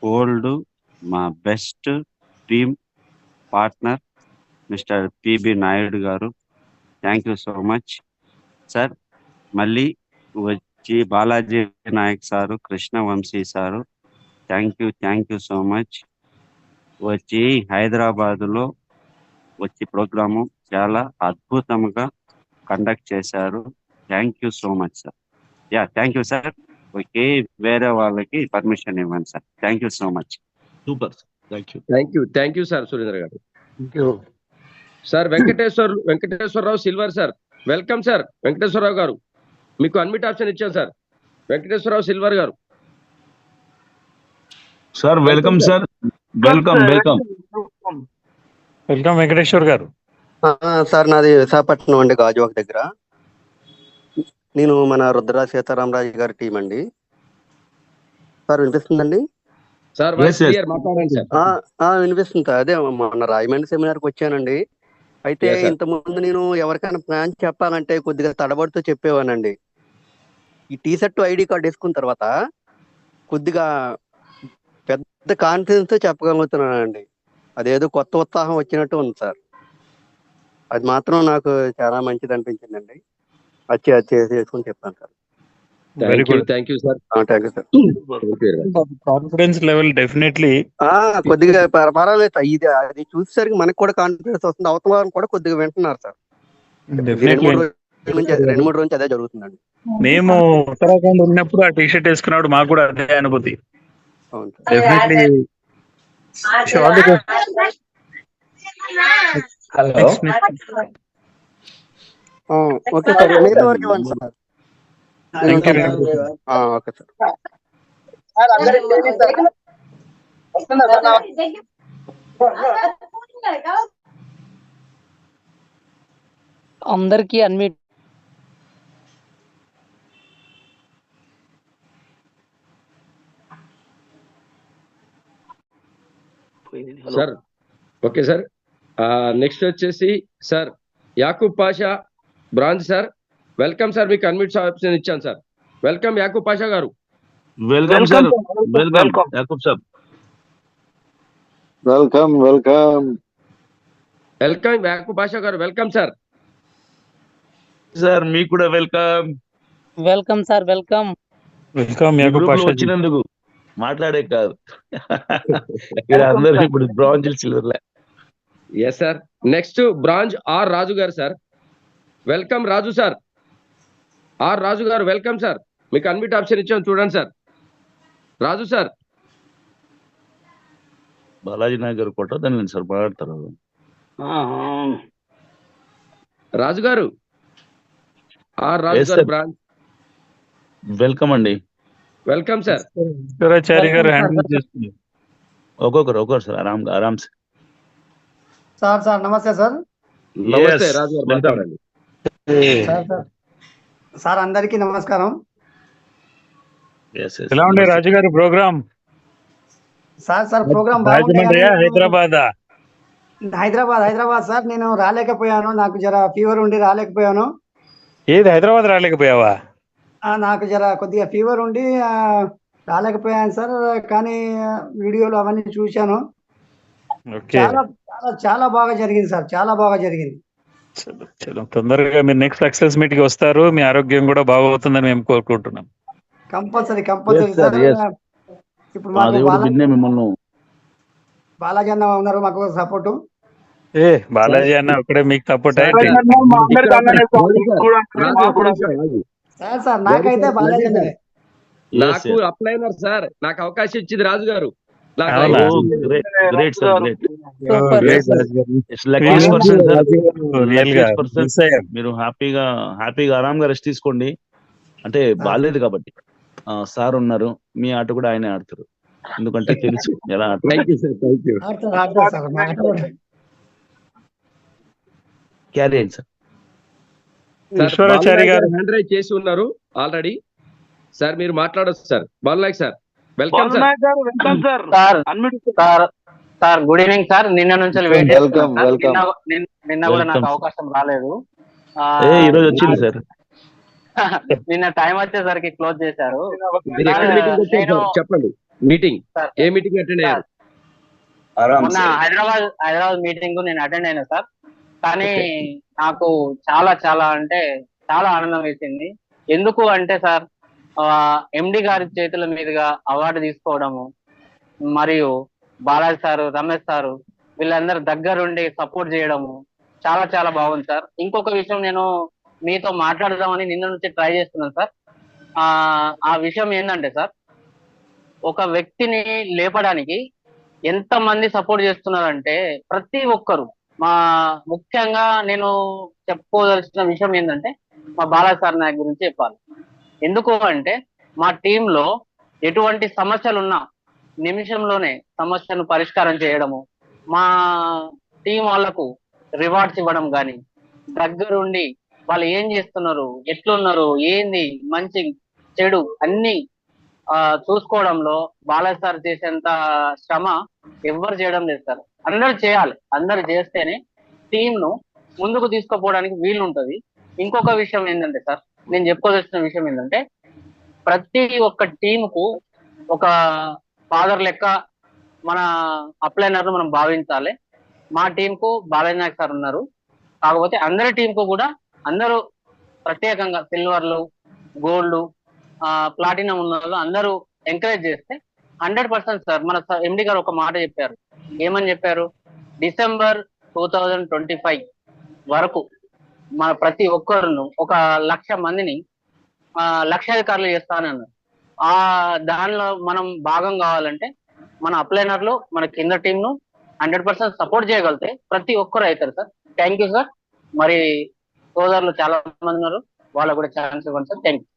ఓల్డ్ మా best team partner mister PB Naidu garu. Thank you so much sir. మళ్ళీ వచ్చి Balaji Naik sir, Krishna Vamsi sir, thank you so much. వచ్చి హైదరాబాదులో వచ్చి ప్రోగ్రాము చాలా అద్భుతంగా కండక్ట్ చేశారు. Thank you so much sir. Yeah thank you sir. Okay, వేరే వాళ్ళకి పర్మిషన్ ఇవ్వండి sir. Thank you so much. Super sir. Thank you sir Surendra garu. Sir Venkateswararao silver sir, welcome sir. Venkateswararao గారు మీకు అన్మిట్ ఆప్షన్ ఇచ్చాను సార్. వెంకటేశ్వరరావు సిల్వర్ గారు sir, welcome sir. Welcome welcome welcome Venkateshwar గారు. Sir నాది విశాఖపట్నం అండి, గాజువాక దగ్గర. నేను మన రుద్ర సీతారామరాజు గారి టీం అండి. సార్ వినిపిస్తుందండి? వినిపిస్తుంది సార్. అదే మొన్న రాజమండ్రి సెమినార్కి వచ్చానండి. అయితే ఇంతకుముందు నేను ఎవరికైనా ప్లాన్ చెప్పాలంటే కొద్దిగా తడబడుతూ చెప్పేవానండి. ఈ టీ షర్ట్ ఐడి కార్డు వేసుకున్న తర్వాత కొద్దిగా పెద్ద కాన్ఫిడెన్స్ తో చెప్పగలుగుతున్నానండి. అదేదో కొత్త ఉత్సాహం వచ్చినట్టు ఉంది సార్. అది మాత్రం నాకు చాలా మంచిది అనిపించిందండి. వచ్చి చేసుకుని చెప్తాను sir. Very good. Thank you sir. Confidence level definitely కొద్దిగా పర్వాలేదు. ఇది అది చూసేసరికి మనకు కూడా కాన్ఫిడెన్స్ వస్తుంది. అవతల వారిని కూడా కొద్దిగా వింటున్నారు సార్. 2-3 రోజు అదే జరుగుతుందండి. మేము ఉత్తరాఖండ్ ఉన్నప్పుడు ఆ టీషర్ట్ వేసుకున్నప్పుడు మాకు కూడా అదే అనుభూతి. డెఫినెట్లీ. ఓకే సార్, మిగతా వరకు ఇవ్వండి సార్. Okay sir. అందరికీ unmute. Sir okay sir. Next వచ్చేసి sir Yakub Pasha bronze sir, welcome sir. మీకు అన్మిట్ ఆప్షన్ ఇచ్చాను sir. Welcome Yakub Pasha garu. Welcome sir. Welcome Yakub sir. Welcome Yakub Pasha garu. Welcome sir. Sir మీకు కూడా welcome. Welcome sir. Welcome Yakub Pasha వచ్చినందుకు. మాట్లాడే కాదు, ఇక్కడ అందరూ ఇప్పుడు bronze silver. Yes sir. Next bronze R Raju garu sir. Welcome Raju sir. R Raju garu welcome sir. మీకు అన్మిట్ ఆప్షన్ ఇచ్చాను చూడండి సార్. రాజు సార్. బాలాజీ నాయక్ గారు కొట్టదని సార్ మాట్లాడతారు. రాజు గారు. ఆర్ రాజు గారు బ్రాంచ్. వెల్కమ్ అండి. Welcome sir. ఒక్కొక్కరు సార్. ఆరామ్ సార్ నమస్తే సార్. నమస్తే రాజు గారు మాట్లాడండి. సార్ అందరికీ నమస్కారం. ఎలా ఉండే రాజు గారు program? Sir program Hyderabad sir. నేను రాలేకపోయాను, నాకు జర ఫీవర్ ఉండి రాలేకపోయాను. ఏది హైదరాబాద్ రాలేకపోయావా? నాకు జర కొద్దిగా ఫీవర్ ఉండి రాలేకపోయాను సార్. కానీ వీడియోలు అవన్నీ చూశాను. చాలా చాలా చాలా బాగా జరిగింది సార్, చాలా బాగా జరిగింది. తొందరగా మీరు నెక్స్ట్ సక్సెస్ మీట్ కి వస్తారు. మీ ఆరోగ్యం కూడా బాగవుతుందని మేము కోరుకుంటున్నాం. Compulsory sir. ఇప్పుడు బాలాజీ అన్న ఉన్నారు మాకు సపోర్టు. బాలాజీ అన్న ఒకటే మీకు సపోర్ట్ అయితే సార్ నాకైతే బాలాజీ అన్న. నాకు అప్లైనర్ సార్. నాకు అవకాశం ఇచ్చింది రాజు గారు. అవునా? Great sir, great. Super Yes, sir. It's luckiest person, sir. Luckiest person. మీరు హ్యాపీగా ఆరాంగా రెస్ట్ తీసుకోండి. అంటే బాలేదు కాబట్టి సార్ ఉన్నారు, మీ ఆట కూడా ఆయనే ఆడతారు, ఎందుకంటే తెలుసు ఎలా ఆడతారు. ఆడతారు సార్, మా ఆట కూడా. క్యారీ అయ్యింది సార్. ఈశ్వరాచారి గారు హ్యాండ్ రైజ్ చేసి ఉన్నారు ఆల్రెడీ. సార్ మీరు మాట్లాడొచ్చు sir. Bala Nayak sir welcome sir. Sir good evening sir. నిన్న నుంచి వెయిట్ వెల్కమ్ వెల్కమ్. నిన్న కూడా నాకు అవకాశం రాలేదు. ఈ రోజు వచ్చింది సార్. నిన్న టైం వచ్చేసరికి క్లోజ్ చేశారు. చెప్పండి మీటింగ్, ఏ మీటింగ్ అటెండ్ అయ్యారు? మొన్న హైదరాబాద్ మీటింగ్ నేను అటెండ్ అయినా సార్. కానీ నాకు చాలా చాలా అంటే చాలా ఆనందం వేసింది. ఎందుకు అంటే సార్, ఎండి గారి చేతుల మీదుగా అవార్డు తీసుకోవడము, మరియు బాలాజీ సారు, రమేష్ సారు వీళ్ళందరూ దగ్గరుండి సపోర్ట్ చేయడము చాలా చాలా బాగుంది సార్. ఇంకొక విషయం నేను మీతో మాట్లాడదామని నిన్న నుంచి ట్రై చేస్తున్నాను సార్. ఆ విషయం ఏంటంటే సార్, ఒక వ్యక్తిని లేపడానికి ఎంత మంది సపోర్ట్ చేస్తున్నారంటే ప్రతి ఒక్కరు. ముఖ్యంగా నేను చెప్పుకోదలసిన విషయం ఏంటంటే మా బాలాజీ సార్ నాయక్ గురించి చెప్పాలి. ఎందుకు అంటే మా టీంలో ఎటువంటి సమస్యలు ఉన్నా నిమిషంలోనే సమస్యను పరిష్కారం చేయడము, మా టీం వాళ్లకు రివార్డ్స్ ఇవ్వడం కానీ, దగ్గరుండి వాళ్ళు ఏం చేస్తున్నారు, ఎట్లున్నారు, ఏంది మంచి చెడు అన్ని చూసుకోవడంలో బాలాజీ సార్ చేసేంత శ్రమ ఎవ్వరు చేయడం లేదు సార్. అందరు చేయాలి, అందరు చేస్తేనే టీం ను ముందుకు తీసుకుపోవడానికి వీలు ఉంటది. ఇంకొక విషయం ఏంటంటే సార్, నేను చెప్పుకోవాల్సిన విషయం ఏంటంటే ప్రతి ఒక్క టీం కు ఒక ఫాదర్ లెక్క మన అప్లైనర్ మనం భావించాలి. మా టీం కు బాలాజీ నాయక్ సార్ ఉన్నారు, కాకపోతే అందరి టీం కు కూడా అందరూ ప్రత్యేకంగా సిల్వర్లు, గోల్డ్, ప్లాటినం ఉన్న వాళ్ళు అందరూ ఎంకరేజ్ చేస్తే 100% సార్. మన ఎండి గారు ఒక మాట చెప్పారు. ఏమని చెప్పారు? డిసెంబర్ 2025 వరకు మన ప్రతి ఒక్కరును 1,00,000 మందిని లక్షాధికారులు చేస్తానన్నారు. దానిలో మనం భాగం కావాలంటే మన అప్లైనర్లు మన కింద టీం ను 100% సపోర్ట్ చేయగలిగితే ప్రతి ఒక్కరు అవుతారు సార్. Thank you sir. మరి సోదరులు చాలా మంది ఉన్నారు, వాళ్ళకు కూడా ఛాన్స్ ఇవ్వండి sir. Thank you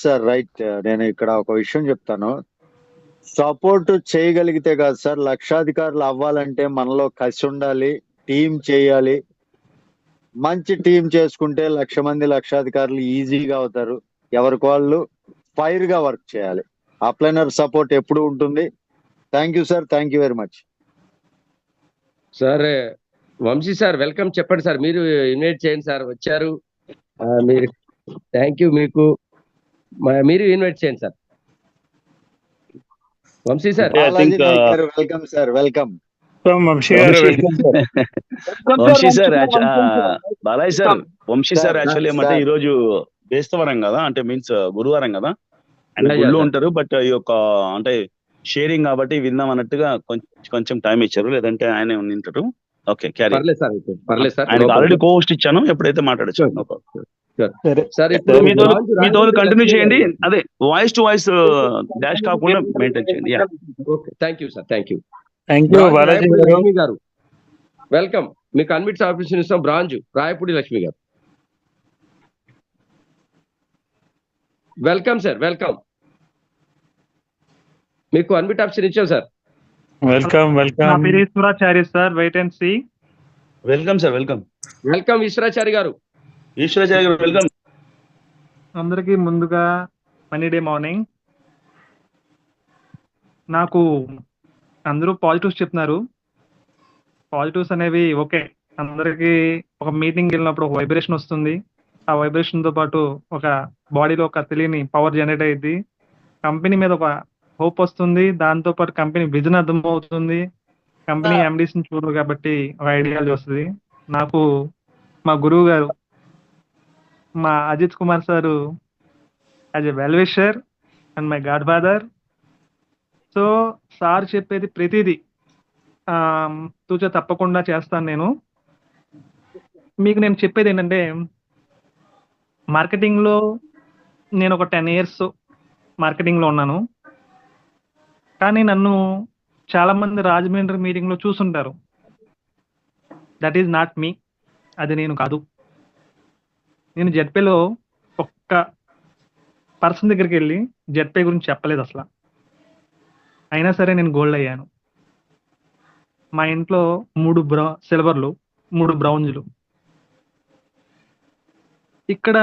sir. Right. నేను ఇక్కడ ఒక విషయం చెప్తాను. సపోర్ట్ చేయగలిగితే కాదు సార్, లక్షాధికారులు అవ్వాలంటే మనలో కసి ఉండాలి, టీం చేయాలి. మంచి టీం చేసుకుంటే 1,00,000 మంది లక్షాధికారులు ఈజీగా అవుతారు. ఎవరికి వాళ్ళు ఫైర్ గా వర్క్ చేయాలి. అప్లైనర్ సపోర్ట్ ఎప్పుడు ఉంటుంది. Thank you sir, thank you very much sir. Vamsi sir welcome చెప్పండి సార్. మీరు ఇన్వైట్ చేయండి సార్, వచ్చారు మీరు. థ్యాంక్ యూ మీకు. మీరు ఇన్వైట్ చేయండి sir. Vamsi sir. Welcome sir, welcome. Vamsi sir, Balaji sir, Vamsi sir actually ఏమంటే ఈ రోజు బేస్తవారం కదా, అంటే మీన్స్ గురువారం కదా, ఆయన గుళ్ళు ఉంటారు. బట్ ఈ యొక్క అంటే షేరింగ్ కాబట్టి విందాం అన్నట్టుగా కొంచెం టైం ఇచ్చారు, లేదంటే ఆయన ఉంటారు. Okay, carry. ఆయనకు ఆల్రెడీ కోస్ట్ ఇచ్చాను, ఎప్పుడైతే మాట్లాడచ్చు. మీతో కంటిన్యూ చేయండి, అదే వాయిస్ టు వాయిస్ డాష్ కాకుండా మెయింటైన్ చేయండి. Thank you sir, thank you. Lakshmi గారు వెల్కమ్. మీకు అన్మిట్స్ ఆఫీస్ ఇస్తాం. బ్రాంచ్ రాయపూడి లక్ష్మి గారు వెల్కమ్ సార్, వెల్కమ్. మీకు అన్మిట్ ఆప్షన్ ఇచ్చాం సార్. వెల్కమ్. నా పేరు Eswarachari sir, wait and see. Welcome sir, welcome. Welcome Eswarachari గారు. ఈశ్వరాచారి గారు వెల్కమ్. అందరికీ ముందుగా మనీ డే మార్నింగ్. నాకు అందరూ పాజిటివ్స్ చెప్తున్నారు. పాజిటివ్స్ అనేవి ఓకే, అందరికీ ఒక మీటింగ్ వెళ్ళినప్పుడు ఒక వైబ్రేషన్ వస్తుంది. ఆ వైబ్రేషన్ తో పాటు ఒక బాడీలో ఒక తెలియని పవర్ జనరేట్ అయ్యింది. కంపెనీ మీద ఒక హోప్ వస్తుంది. దాంతో పాటు కంపెనీ విజన్ అర్థం అవుతుంది. కంపెనీ ఎండీస్ ని చూడరు కాబట్టి ఒక ఐడియాలజీ వస్తుంది. నాకు మా గురువు గారు, మా Ajith Kumar sir as a well wisher and my god father. So sir చెప్పేది ప్రతిదీ తూచ తప్పకుండా చేస్తాను. మీకు నేను చెప్పేది ఏంటంటే, మార్కెటింగ్లో నేను ఒక 10 years మార్కెటింగ్లో ఉన్నాను. కానీ నన్ను చాలా మంది రాజమండ్రి మీటింగ్ లో చూసుంటారు. దట్ ఈజ్ నాట్ మీ, అది నేను కాదు. నేను జెడ్పేలో ఒక్క పర్సన్ దగ్గరికి వెళ్ళి జెడ్పే గురించి చెప్పలేదు అసలు. అయినా సరే నేను గోల్డ్ అయ్యాను. మా ఇంట్లో 3 సిల్వర్లు, 3 బ్రౌంజ్లు. ఇక్కడ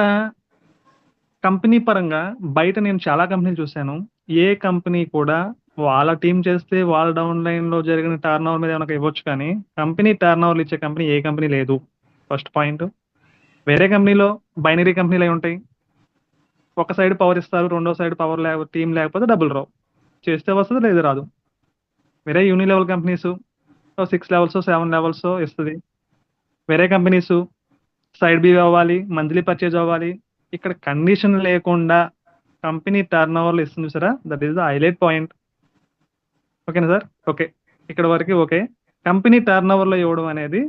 కంపెనీ పరంగా బయట నేను చాలా కంపెనీలు చూశాను. ఏ కంపెనీ కూడా వాళ్ళ టీం చేస్తే వాళ్ళ డౌన్ లైన్ లో జరిగిన టర్న్ ఓవర్ మీద ఏమైనా ఇవ్వచ్చు, కానీ కంపెనీ టర్న్ ఓవర్లు ఇచ్చే కంపెనీ ఏ కంపెనీ లేదు. First point. వేరే కంపెనీలో బైనరీ కంపెనీలు అయి ఉంటాయి. ఒక సైడ్ పవర్ ఇస్తారు, రెండో సైడ్ పవర్ టీం లేకపోతే డబ్బులు రావు. చేస్తే వస్తుంది, లేదు రాదు. వేరే యూని లెవెల్ కంపెనీస్ 6 లెవెల్స్ 7 లెవెల్స్ ఇస్తుంది. వేరే కంపెనీస్ సైడ్ బి అవ్వాలి, మంత్లీ పర్చేజ్ అవ్వాలి. ఇక్కడ కండిషన్ లేకుండా కంపెనీ టర్న్ ఓవర్లు ఇస్తుంది చూసారా, that is the highlight point. ఓకేనా సార్? ఓకే, ఇక్కడ వరకు ఓకే. కంపెనీ టర్న్ ఓవర్లో ఇవ్వడం అనేది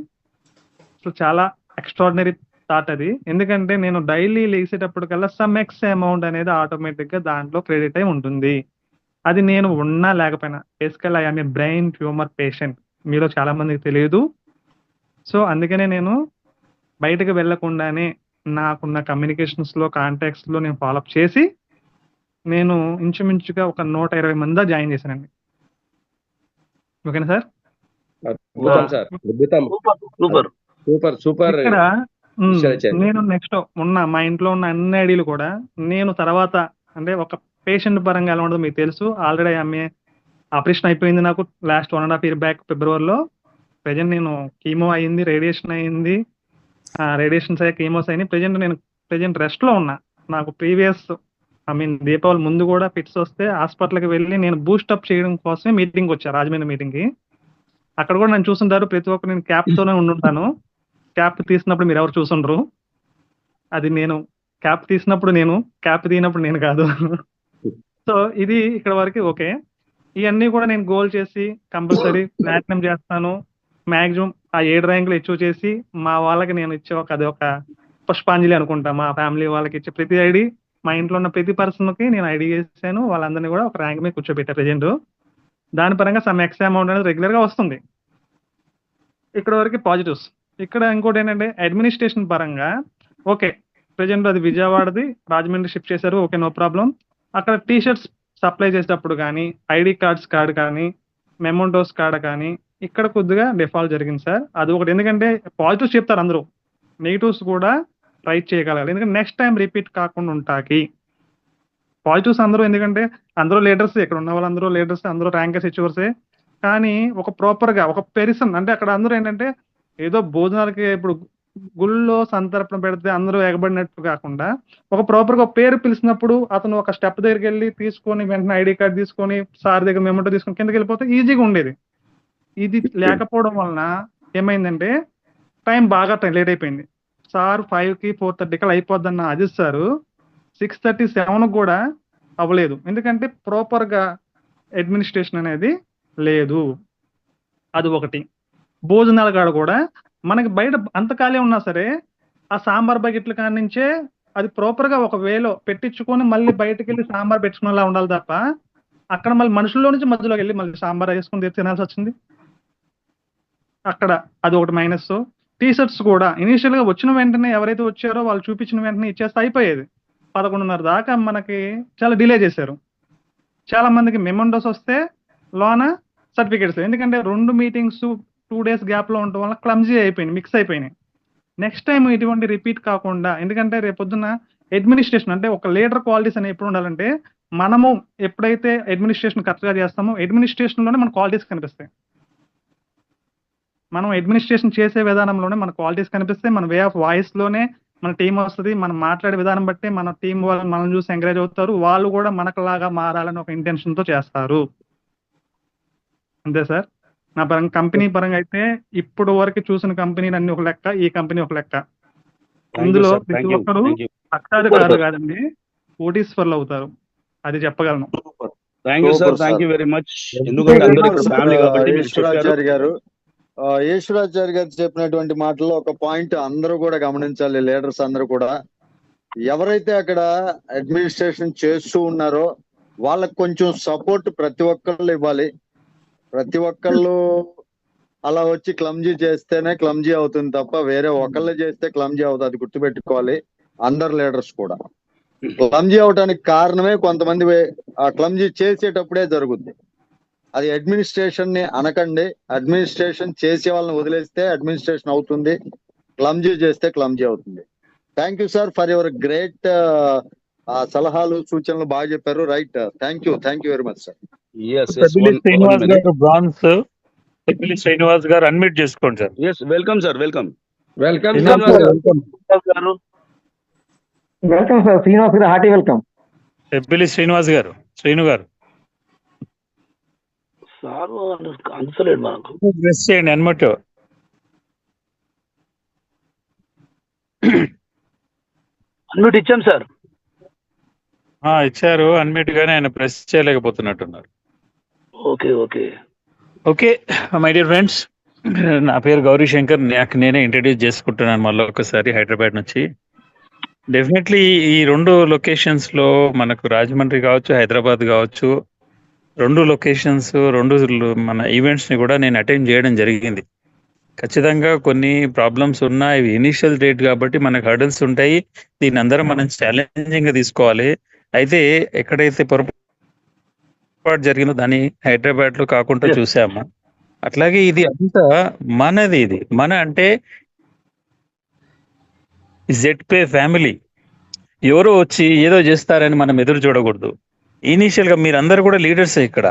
అసలు చాలా ఎక్స్ట్రాడినరీ థాట్ అది. ఎందుకంటే నేను డైలీ లేసేటప్పటికల్లా సమ్ ఎక్స్ అమౌంట్ అనేది ఆటోమేటిక్గా దాంట్లో క్రెడిట్ అయి ఉంటుంది. అది నేను ఉన్నా లేకపోయినా. Basically I am a brain tumour patient, మీలో చాలా మందికి తెలియదు. సో అందుకనే నేను బయటకు వెళ్లకుండానే నాకున్న కమ్యూనికేషన్స్లో కాంటాక్ట్స్లో నేను ఫాలోఅప్ చేసి నేను ఇంచుమించుగా ఒక 120 మంది జాయిన్ చేశానండి. ఓకేనా సార్? అద్భుతం సార్, అద్భుతం. Super super super. ఇక్కడ నేను నెక్స్ట్ మా ఇంట్లో ఉన్న అన్ని ఐడీలు కూడా నేను తర్వాత అంటే ఒక పేషెంట్ పరంగా ఎలా ఉండదు మీకు తెలుసు. ఆల్రెడీ ఆమె ఆపరేషన్ అయిపోయింది నాకు లాస్ట్ 1.5 year బ్యాక్ ఫిబ్రవరిలో. ప్రజెంట్ నేను కీమో అయింది, రేడియేషన్ అయింది, రేడియేషన్స్ అయ్యే కీమోస్ అయినాయి. ప్రజెంట్ రెస్ట్ లో ఉన్నా. నాకు ప్రీవియస్ దీపావళి ముందు కూడా ఫిట్స్ వస్తే హాస్పిటల్కి వెళ్ళి నేను బూస్టప్ చేయడం కోసమే మీటింగ్ వచ్చా, రాజమండ్రి మీటింగ్కి. అక్కడ కూడా నన్ను చూస్తుంటారు. ప్రతి ఒక్కరు నేను క్యాప్తోనే ఉండుంటాను. క్యాప్ తీసినప్పుడు మీరు ఎవరు చూసుండ్రు. అది నేను క్యాప్ తీసినప్పుడు నేను, క్యాప్ తీసినప్పుడు నేను కాదు. సో ఇది ఇక్కడ వరకు ఓకే. ఇవన్నీ కూడా నేను గోల్ చేసి కంపల్సరీ ప్లాటినం చేస్తాను. మ్యాక్సిమం ఆ 7 ర్యాంకులు అచీవ్ చేసి మా వాళ్ళకి నేను ఇచ్చే అది ఒక పుష్పాంజలి అనుకుంటా. మా ఫ్యామిలీ వాళ్ళకి ఇచ్చే ప్రతి ఐడి, మా ఇంట్లో ఉన్న ప్రతి పర్సన్కి నేను ఐడి చేశాను. వాళ్ళందరినీ కూడా ఒక ర్యాంక్ మీద కూర్చోబెట్టా ప్రజెంట్. దాని పరంగా సమ్ ఎక్స్ అమౌంట్ అనేది రెగ్యులర్గా వస్తుంది. ఇక్కడ వరకు పాజిటివ్స్. ఇక్కడ ఇంకోటి ఏంటంటే అడ్మినిస్ట్రేషన్ పరంగా ఓకే, ప్రజెంట్ అది విజయవాడది రాజమండ్రి షిఫ్ట్ చేశారు, ఓకే నో ప్రాబ్లం. అక్కడ టీషర్ట్స్ సప్లై చేసేటప్పుడు కానీ, ఐడి కార్డ్ కానీ, మెమోంటోస్ కార్డ్ కానీ ఇక్కడ కొద్దిగా డిఫాల్ట్ జరిగింది సార్. అది ఒకటి. ఎందుకంటే పాజిటివ్స్ చెప్తారు అందరూ, నెగిటివ్స్ కూడా రైట్ చేయగలగాలి. ఎందుకంటే నెక్స్ట్ టైం రిపీట్ కాకుండా ఉంటాకి. పాజిటివ్స్ అందరూ, ఎందుకంటే అందరూ లీడర్స్, ఇక్కడ ఉన్న వాళ్ళందరూ లీడర్స్, అందరూ ర్యాంకర్స్ ఇచ్చేవర్సే. కానీ ఒక ప్రాపర్గా ఒక పెర్సన్ అంటే అక్కడ అందరూ ఏంటంటే ఏదో భోజనాలకి ఇప్పుడు గుళ్ళో సంతర్పణ పెడితే అందరూ ఎగబడినట్టు కాకుండా ఒక ప్రాపర్గా పేరు పిలిచినప్పుడు అతను ఒక స్టెప్ దగ్గరికి వెళ్ళి తీసుకొని వెంటనే ఐడి కార్డ్ తీసుకొని సార్ దగ్గర మెమోటో తీసుకొని కిందకి వెళ్ళిపోతే ఈజీగా ఉండేది. ఇది లేకపోవడం వలన ఏమైందంటే టైం బాగా లేట్ అయిపోయింది. సార్ 5కి 4:30 అయిపోద్దన్న అజిత్ సారు 6:37 కూడా అవ్వలేదు. ఎందుకంటే ప్రాపర్గా అడ్మినిస్ట్రేషన్ అనేది లేదు. అది ఒకటి. భోజనాల కాడ కూడా మనకి బయట అంత ఖాళీ ఉన్నా సరే ఆ సాంబార్ బకెట్ల కాడి నుంచే అది ప్రాపర్గా ఒక వేలో పెట్టించుకొని మళ్ళీ బయటకు వెళ్ళి సాంబార్ పెట్టుకునేలా ఉండాలి తప్ప అక్కడ మళ్ళీ మనుషుల్లో నుంచి మధ్యలోకి వెళ్ళి మళ్ళీ సాంబార్ వేసుకుని తినాల్సి వచ్చింది. అక్కడ అది ఒకటి మైనస్. టీషర్ట్స్ కూడా ఇనీషియల్ గా వచ్చిన వెంటనే ఎవరైతే వచ్చారో వాళ్ళు చూపించిన వెంటనే ఇచ్చేస్తే అయిపోయేది. 11:30 దాకా మనకి చాలా డిలే చేశారు. చాలా మందికి మెమోండోస్ వస్తే లోన సర్టిఫికేట్స్. ఎందుకంటే 2 మీటింగ్స్ 2 days గ్యాప్ లో ఉండటం వల్ల క్లమ్జీ అయిపోయింది, మిక్స్ అయిపోయినాయి. నెక్స్ట్ టైం ఇటువంటి రిపీట్ కాకుండా, ఎందుకంటే రేపొద్దున అడ్మినిస్ట్రేషన్ అంటే ఒక లీడర్ క్వాలిటీస్ అనేవి ఎప్పుడు ఉండాలంటే మనము ఎప్పుడైతే అడ్మినిస్ట్రేషన్ కరెక్ట్గా చేస్తామో అడ్మినిస్ట్రేషన్లోనే మన క్వాలిటీస్ కనిపిస్తాయి. మనం అడ్మినిస్ట్రేషన్ చేసే విధానంలోనే మన క్వాలిటీస్ కనిపిస్తాయి. మన వే ఆఫ్ వాయిస్లోనే మన టీం వస్తుంది. మనం మాట్లాడే విధానం బట్టి మన టీం వాళ్ళు మనం చూసి ఎంకరేజ్ అవుతారు. వాళ్ళు కూడా మనకులాగా మారాలని ఒక ఇంటెన్షన్తో చేస్తారు. అంతే సార్. నా పరంగా కంపెనీ పరంగా అయితే ఇప్పుడు వరకు చూసిన కంపెనీలు అన్ని ఒక లెక్క, ఈ కంపెనీ ఒక లెక్క. ఇందులో ప్రతి ఒక్కరు అక్షాధికారులు కాదండి, కోటీశ్వర్లు అవుతారు. అది చెప్పగలను. Thank you sir, thank you very much. ఎందుకంటే అందరూ ఇక్కడ ఫ్యామిలీ కాబట్టి ఈశ్వరాచారి గారు చెప్పినటువంటి మాటల్లో ఒక పాయింట్ అందరూ కూడా గమనించాలి. లీడర్స్ అందరూ కూడా ఎవరైతే అక్కడ అడ్మినిస్ట్రేషన్ చేస్తూ ఉన్నారో వాళ్ళకి కొంచెం సపోర్ట్ ప్రతి ఒక్కళ్ళు ఇవ్వాలి. ప్రతి ఒక్కళ్ళు అలా వచ్చి క్లమ్జీ చేస్తేనే క్లమ్జీ అవుతుంది తప్ప వేరే ఒకళ్ళే చేస్తే క్లమ్జీ అవుతుంది. అది గుర్తుపెట్టుకోవాలి అందరు లీడర్స్ కూడా. క్లమ్జీ అవడానికి కారణమే కొంతమంది ఆ క్లమ్జీ చేసేటప్పుడే జరుగుద్ది. అది అడ్మినిస్ట్రేషన్ ని అనకండి. అడ్మినిస్ట్రేషన్ చేసే వాళ్ళని వదిలేస్తే అడ్మినిస్ట్రేషన్ అవుతుంది, క్లమ్జీ చేస్తే క్లమ్జీ అవుతుంది. Thank you sir for your great సలహాలు సూచనలు బాగా చెప్పారు. Right, thank you very much sir. Pebbili Srinivas garu bronze, Pebbili Srinivas garu unmute చేసుకోండి sir. Welcome sir. Welcome welcome Srinivas Srinivas garu. Garu. Welcome sir, Srinivas గారు hearty welcome. Pebbili Srinivas garu, Srinu garu sir answer మనకు ప్రెస్ చేయండి అన్మ్యూట్. అన్మ్యూట్ ఇచ్చాం సార్. ఇచ్చారు అన్మ్యూట్ గానీ ఆయన ప్రెస్ చేయలేకపోతున్నట్టున్నారు. Okay okay okay my dear friends, నా పేరు గౌరీ శంకర్. నాకు నేనే ఇంట్రడ్యూస్ చేసుకుంటున్నాను మళ్ళీ ఒకసారి హైదరాబాద్ నుంచి. డెఫినెట్లీ ఈ రెండు లొకేషన్స్ లో మనకు రాజమండ్రి కావచ్చు, హైదరాబాద్ కావచ్చు, రెండు లొకేషన్స్, రెండు మన ఈవెంట్స్ ని కూడా నేను అటెండ్ చేయడం జరిగింది. ఖచ్చితంగా కొన్ని ప్రాబ్లమ్స్ ఉన్నాయి. ఇవి ఇనిషియల్ డేట్ కాబట్టి మనకు హర్డల్స్ ఉంటాయి. దీన్ని అందరం మనం ఛాలెంజింగ్ గా తీసుకోవాలి. అయితే ఎక్కడైతే పొరపాటు జరిగిందో దాన్ని హైదరాబాద్ లో కాకుండా చూసాము. అట్లాగే ఇది అంతా మనది. ఇది మన అంటే జెడ్పే ఫ్యామిలీ. ఎవరో వచ్చి ఏదో చేస్తారని మనం ఎదురు చూడకూడదు. ఇనీషియల్ గా మీరందరూ కూడా లీడర్స్. ఇక్కడ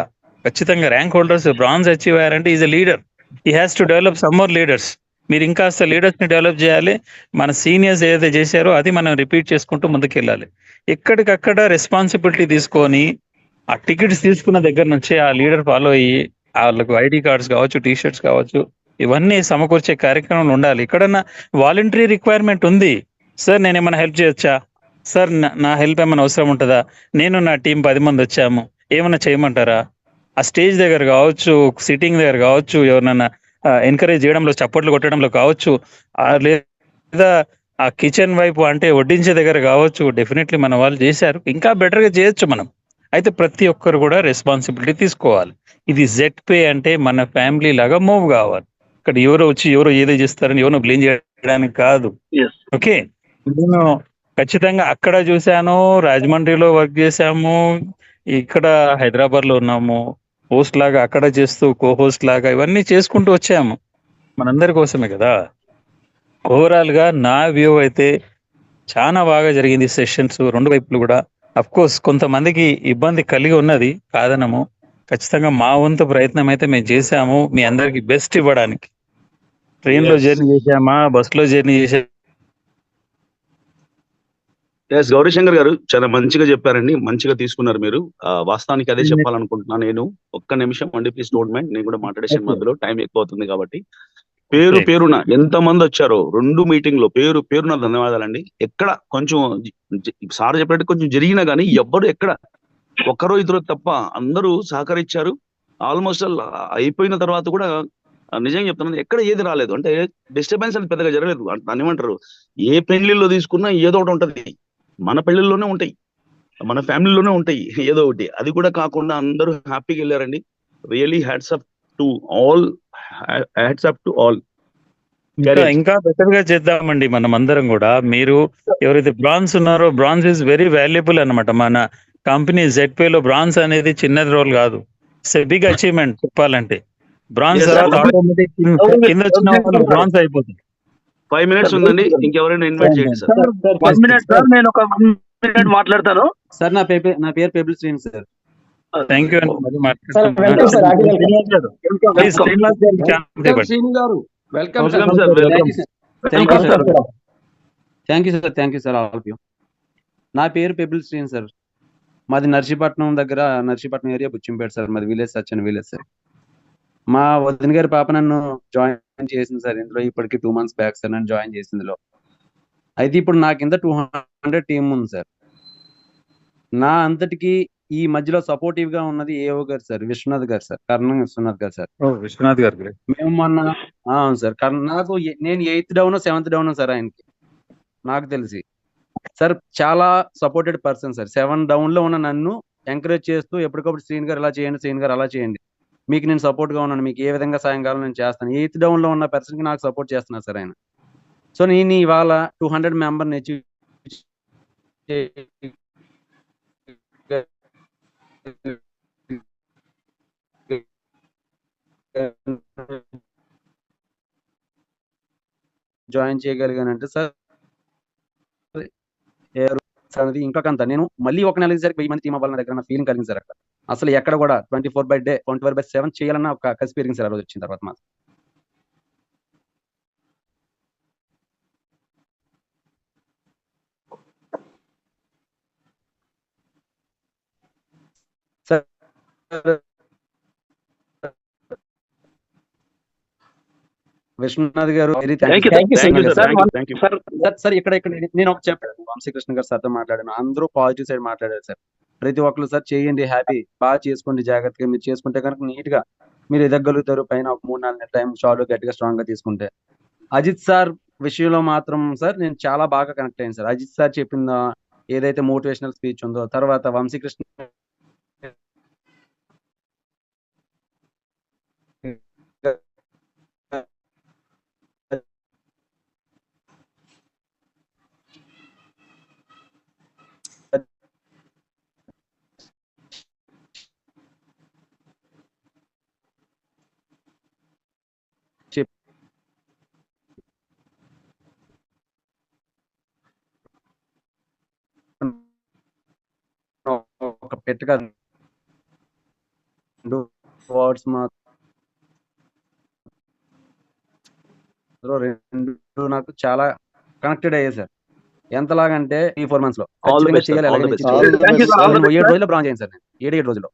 ఖచ్చితంగా ర్యాంక్ హోల్డర్స్ బ్రాంజ్ అచీవ్ అయ్యారంటే is a leader. He has to develop some more leaders. మీరు ఇంకా లీడర్స్ ని డెవలప్ చేయాలి. మన సీనియర్స్ ఏదైతే చేశారో అది మనం రిపీట్ చేసుకుంటూ ముందుకెళ్ళాలి. ఎక్కడికక్కడ రెస్పాన్సిబిలిటీ తీసుకొని ఆ టికెట్స్ తీసుకున్న దగ్గర నుంచి ఆ లీడర్ ఫాలో అయ్యి వాళ్ళకు ఐడి కార్డ్స్ కావచ్చు, టీ షర్ట్స్ కావచ్చు, ఇవన్నీ సమకూర్చే కార్యక్రమాలు ఉండాలి. ఎక్కడన్నా వాలంటరీ రిక్వైర్మెంట్ ఉంది, సార్ నేను ఏమైనా హెల్ప్ చేయొచ్చా, సార్ నా హెల్ప్ ఏమైనా అవసరం ఉంటుందా, నేను నా టీం 10 మంది వచ్చాము ఏమన్నా చేయమంటారా, ఆ స్టేజ్ దగ్గర కావచ్చు, సిట్టింగ్ దగ్గర కావచ్చు, ఎవరినైనా ఎంకరేజ్ చేయడంలో, చప్పట్లు కొట్టడంలో కావచ్చు, లేదా ఆ కిచెన్ వైపు అంటే వడ్డించే దగ్గర కావచ్చు, డెఫినెట్లీ మన వాళ్ళు చేశారు. ఇంకా బెటర్గా చేయొచ్చు మనం. అయితే ప్రతి ఒక్కరు కూడా రెస్పాన్సిబిలిటీ తీసుకోవాలి. ఇది జెడ్పే అంటే మన ఫ్యామిలీ లాగా మూవ్ కావాలి. ఇక్కడ ఎవరో వచ్చి ఎవరో ఏదో చేస్తారని ఎవరో బ్లేమ్ చేయడానికి కాదు. ఓకే, నేను ఖచ్చితంగా అక్కడ చూశాను, రాజమండ్రిలో వర్క్ చేశాము, ఇక్కడ హైదరాబాద్ లో ఉన్నాము. హోస్ట్ లాగా అక్కడ చేస్తూ కో హోస్ట్ లాగా ఇవన్నీ చేసుకుంటూ వచ్చాము. మనందరి కోసమే కదా. ఓవరాల్ గా నా వ్యూ అయితే చాలా బాగా జరిగింది సెషన్స్ రెండు వైపులు కూడా. అఫ్ కోర్స్ కొంతమందికి ఇబ్బంది కలిగి ఉన్నది, కాదనము. ఖచ్చితంగా మా వంతు ప్రయత్నం అయితే మేము చేశాము మీ అందరికి బెస్ట్ ఇవ్వడానికి. ట్రైన్ లో జర్నీ చేశామా, బస్ లో జర్నీ చేసా. గౌరీశంకర్ గారు చాలా మంచిగా చెప్పారండి, మంచిగా తీసుకున్నారు మీరు. వాస్తవానికి అదే చెప్పాలనుకుంటున్నాను నేను. ఒక్క నిమిషం అండి ప్లీజ్, డోంట్ మైండ్. నేను కూడా మాట్లాడేసిన మధ్యలో టైం ఎక్కువ అవుతుంది కాబట్టి. పేరున ఎంత మంది వచ్చారో రెండు మీటింగ్ లో పేరున ధన్యవాదాలండి. ఎక్కడ కొంచెం సార్ చెప్పినట్టు కొంచెం జరిగినా కానీ ఎవ్వరు ఎక్కడ ఒక్కరో ఇద్దరు తప్ప అందరూ సహకరించారు. ఆల్మోస్ట్ అయిపోయిన తర్వాత కూడా నిజంగా చెప్తున్నాను, ఎక్కడ ఏది రాలేదు. అంటే డిస్టర్బెన్స్ అనేది పెద్దగా జరగలేదు. దాన్ని ఏమంటారు, ఏ పెళ్లిలో తీసుకున్నా ఏదో ఒకటి ఉంటది. మన పెళ్లిలోనే ఉంటాయి, మన ఫ్యామిలీలోనే ఉంటాయి ఏదో ఒకటి. అది కూడా కాకుండా అందరూ హ్యాపీగా వెళ్ళారండి. Really hats up to all, hats up to all. ఇంకా బెటర్ గా చేద్దామండి మనం అందరం కూడా. మీరు ఎవరైతే బ్రాంజ్ ఉన్నారో, బ్రాంజ్ ఇస్ వెరీ వాల్యుబుల్ అన్నమాట. మన కంపెనీ జెడ్పే లో బ్రాంజ్ అనేది చిన్నది రోల్ కాదు, ఇట్స్ ఎ బిగ్ అచీవ్మెంట్ చెప్పాలంటే. బ్రాంజ్ తర్వాత ఆటోమేటిక్ కింద వచ్చిన వాళ్ళు బ్రాంజ్ అయిపోతుంది. 5 minutes ఉందండి, ఇంకెవరైనా ఇన్వైట్ చేయండి సార్. 1 minute సార్, నేను ఒక 1 minute మాట్లాడతాను సార్. నా పేరు Pebbili Srinu sir. Thank you అండి. Thank you sir all of you. నా పేరు పెబుల్ శ్రీను సార్. మాది నర్సీపట్నం దగ్గర, నర్సీపట్నం ఏరియా, బుచ్చింపేట సార్. మాది విలేజ్, సచ్చన్ విలేజ్ సార్. మా వదిన గారి పాప నన్ను జాయిన్ చేసింది సార్ ఇందులో. ఇప్పటికి 2 months బ్యాక్ సార్ నన్ను జాయిన్ చేసిందిలో. అయితే ఇప్పుడు నా కింద 200 టీం ఉంది సార్. నా అంతటికి ఈ మధ్యలో సపోర్టివ్ గా ఉన్నది ఏఓ గారు సార్, విశ్వనాథ్ గారు సార్, కర్ణం విశ్వనాథ్ గారు సార్. విశ్వనాథ్ గారు మేము మొన్న అవును సార్. నాకు నేను 8th down 7th down sir ఆయనకి, నాకు తెలిసి సార్ చాలా సపోర్టెడ్ పర్సన్ సార్. 7 డౌన్ లో ఉన్న నన్ను ఎంకరేజ్ చేస్తూ ఎప్పటికప్పుడు శ్రీని గారు ఇలా చేయండి, శ్రీని గారు అలా చేయండి, మీకు నేను సపోర్ట్ గా ఉన్నాను, మీకు ఏ విధంగా సాయం కావాలో నేను చేస్తాను. 8th డౌన్ లో ఉన్న పర్సన్ కి నాకు సపోర్ట్ చేస్తున్నారు సార్ ఆయన. సో నేను ఇవాళ 200 మెంబర్ని అచీవ్ జాయిన్ చేయగలిగానంటే సార్ అనేది ఇంకా కొంత నేను మళ్ళీ ఒక నెలకి సరికి 1000 మంది టీమ్ అవ్వాలన్న దగ్గర నా ఫీలింగ్ కలిగింది సార్. అక్కడ అసలు ఎక్కడ కూడా 24/7 చేయాలన్న ఒక కసి పెరిగింది సార్ ఆ రోజు వచ్చిన తర్వాత మాత్రం. విశ్వనాథ్ గారు వెరీ సార్. ఇక్కడ నేను ఒక చెప్పాను, వంశీకృష్ణ గారు సార్తో మాట్లాడాను, అందరూ పాజిటివ్ సైడ్ మాట్లాడారు సార్. ప్రతి ఒక్కరు సార్ చేయండి, హ్యాపీ, బాగా చేసుకోండి, జాగ్రత్తగా మీరు చేసుకుంటే కనుక నీట్ గా మీరు ఎదగలుగుతారు. పైన ఒక 3-4 నెలల టైం చాలు గట్టిగా స్ట్రాంగ్ గా తీసుకుంటే. అజిత్ సార్ విషయంలో మాత్రం సార్ నేను చాలా బాగా కనెక్ట్ అయ్యాను సార్. అజిత్ సార్ చెప్పిన ఏదైతే మోటివేషనల్ స్పీచ్ ఉందో, తర్వాత వంశీకృష్ణ ఒక పెట్టగా 2 వర్డ్స్ మాత్రం 2 నాకు చాలా కనెక్టెడ్ అయ్యాయి సార్. ఎంతలాగంటే ఈ 4 months లో ఖచ్చితంగా చేయాలి. 7 రోజుల్లో బ్రాంచ్ అయ్యింది సార్. నేను 7 రోజుల్లో.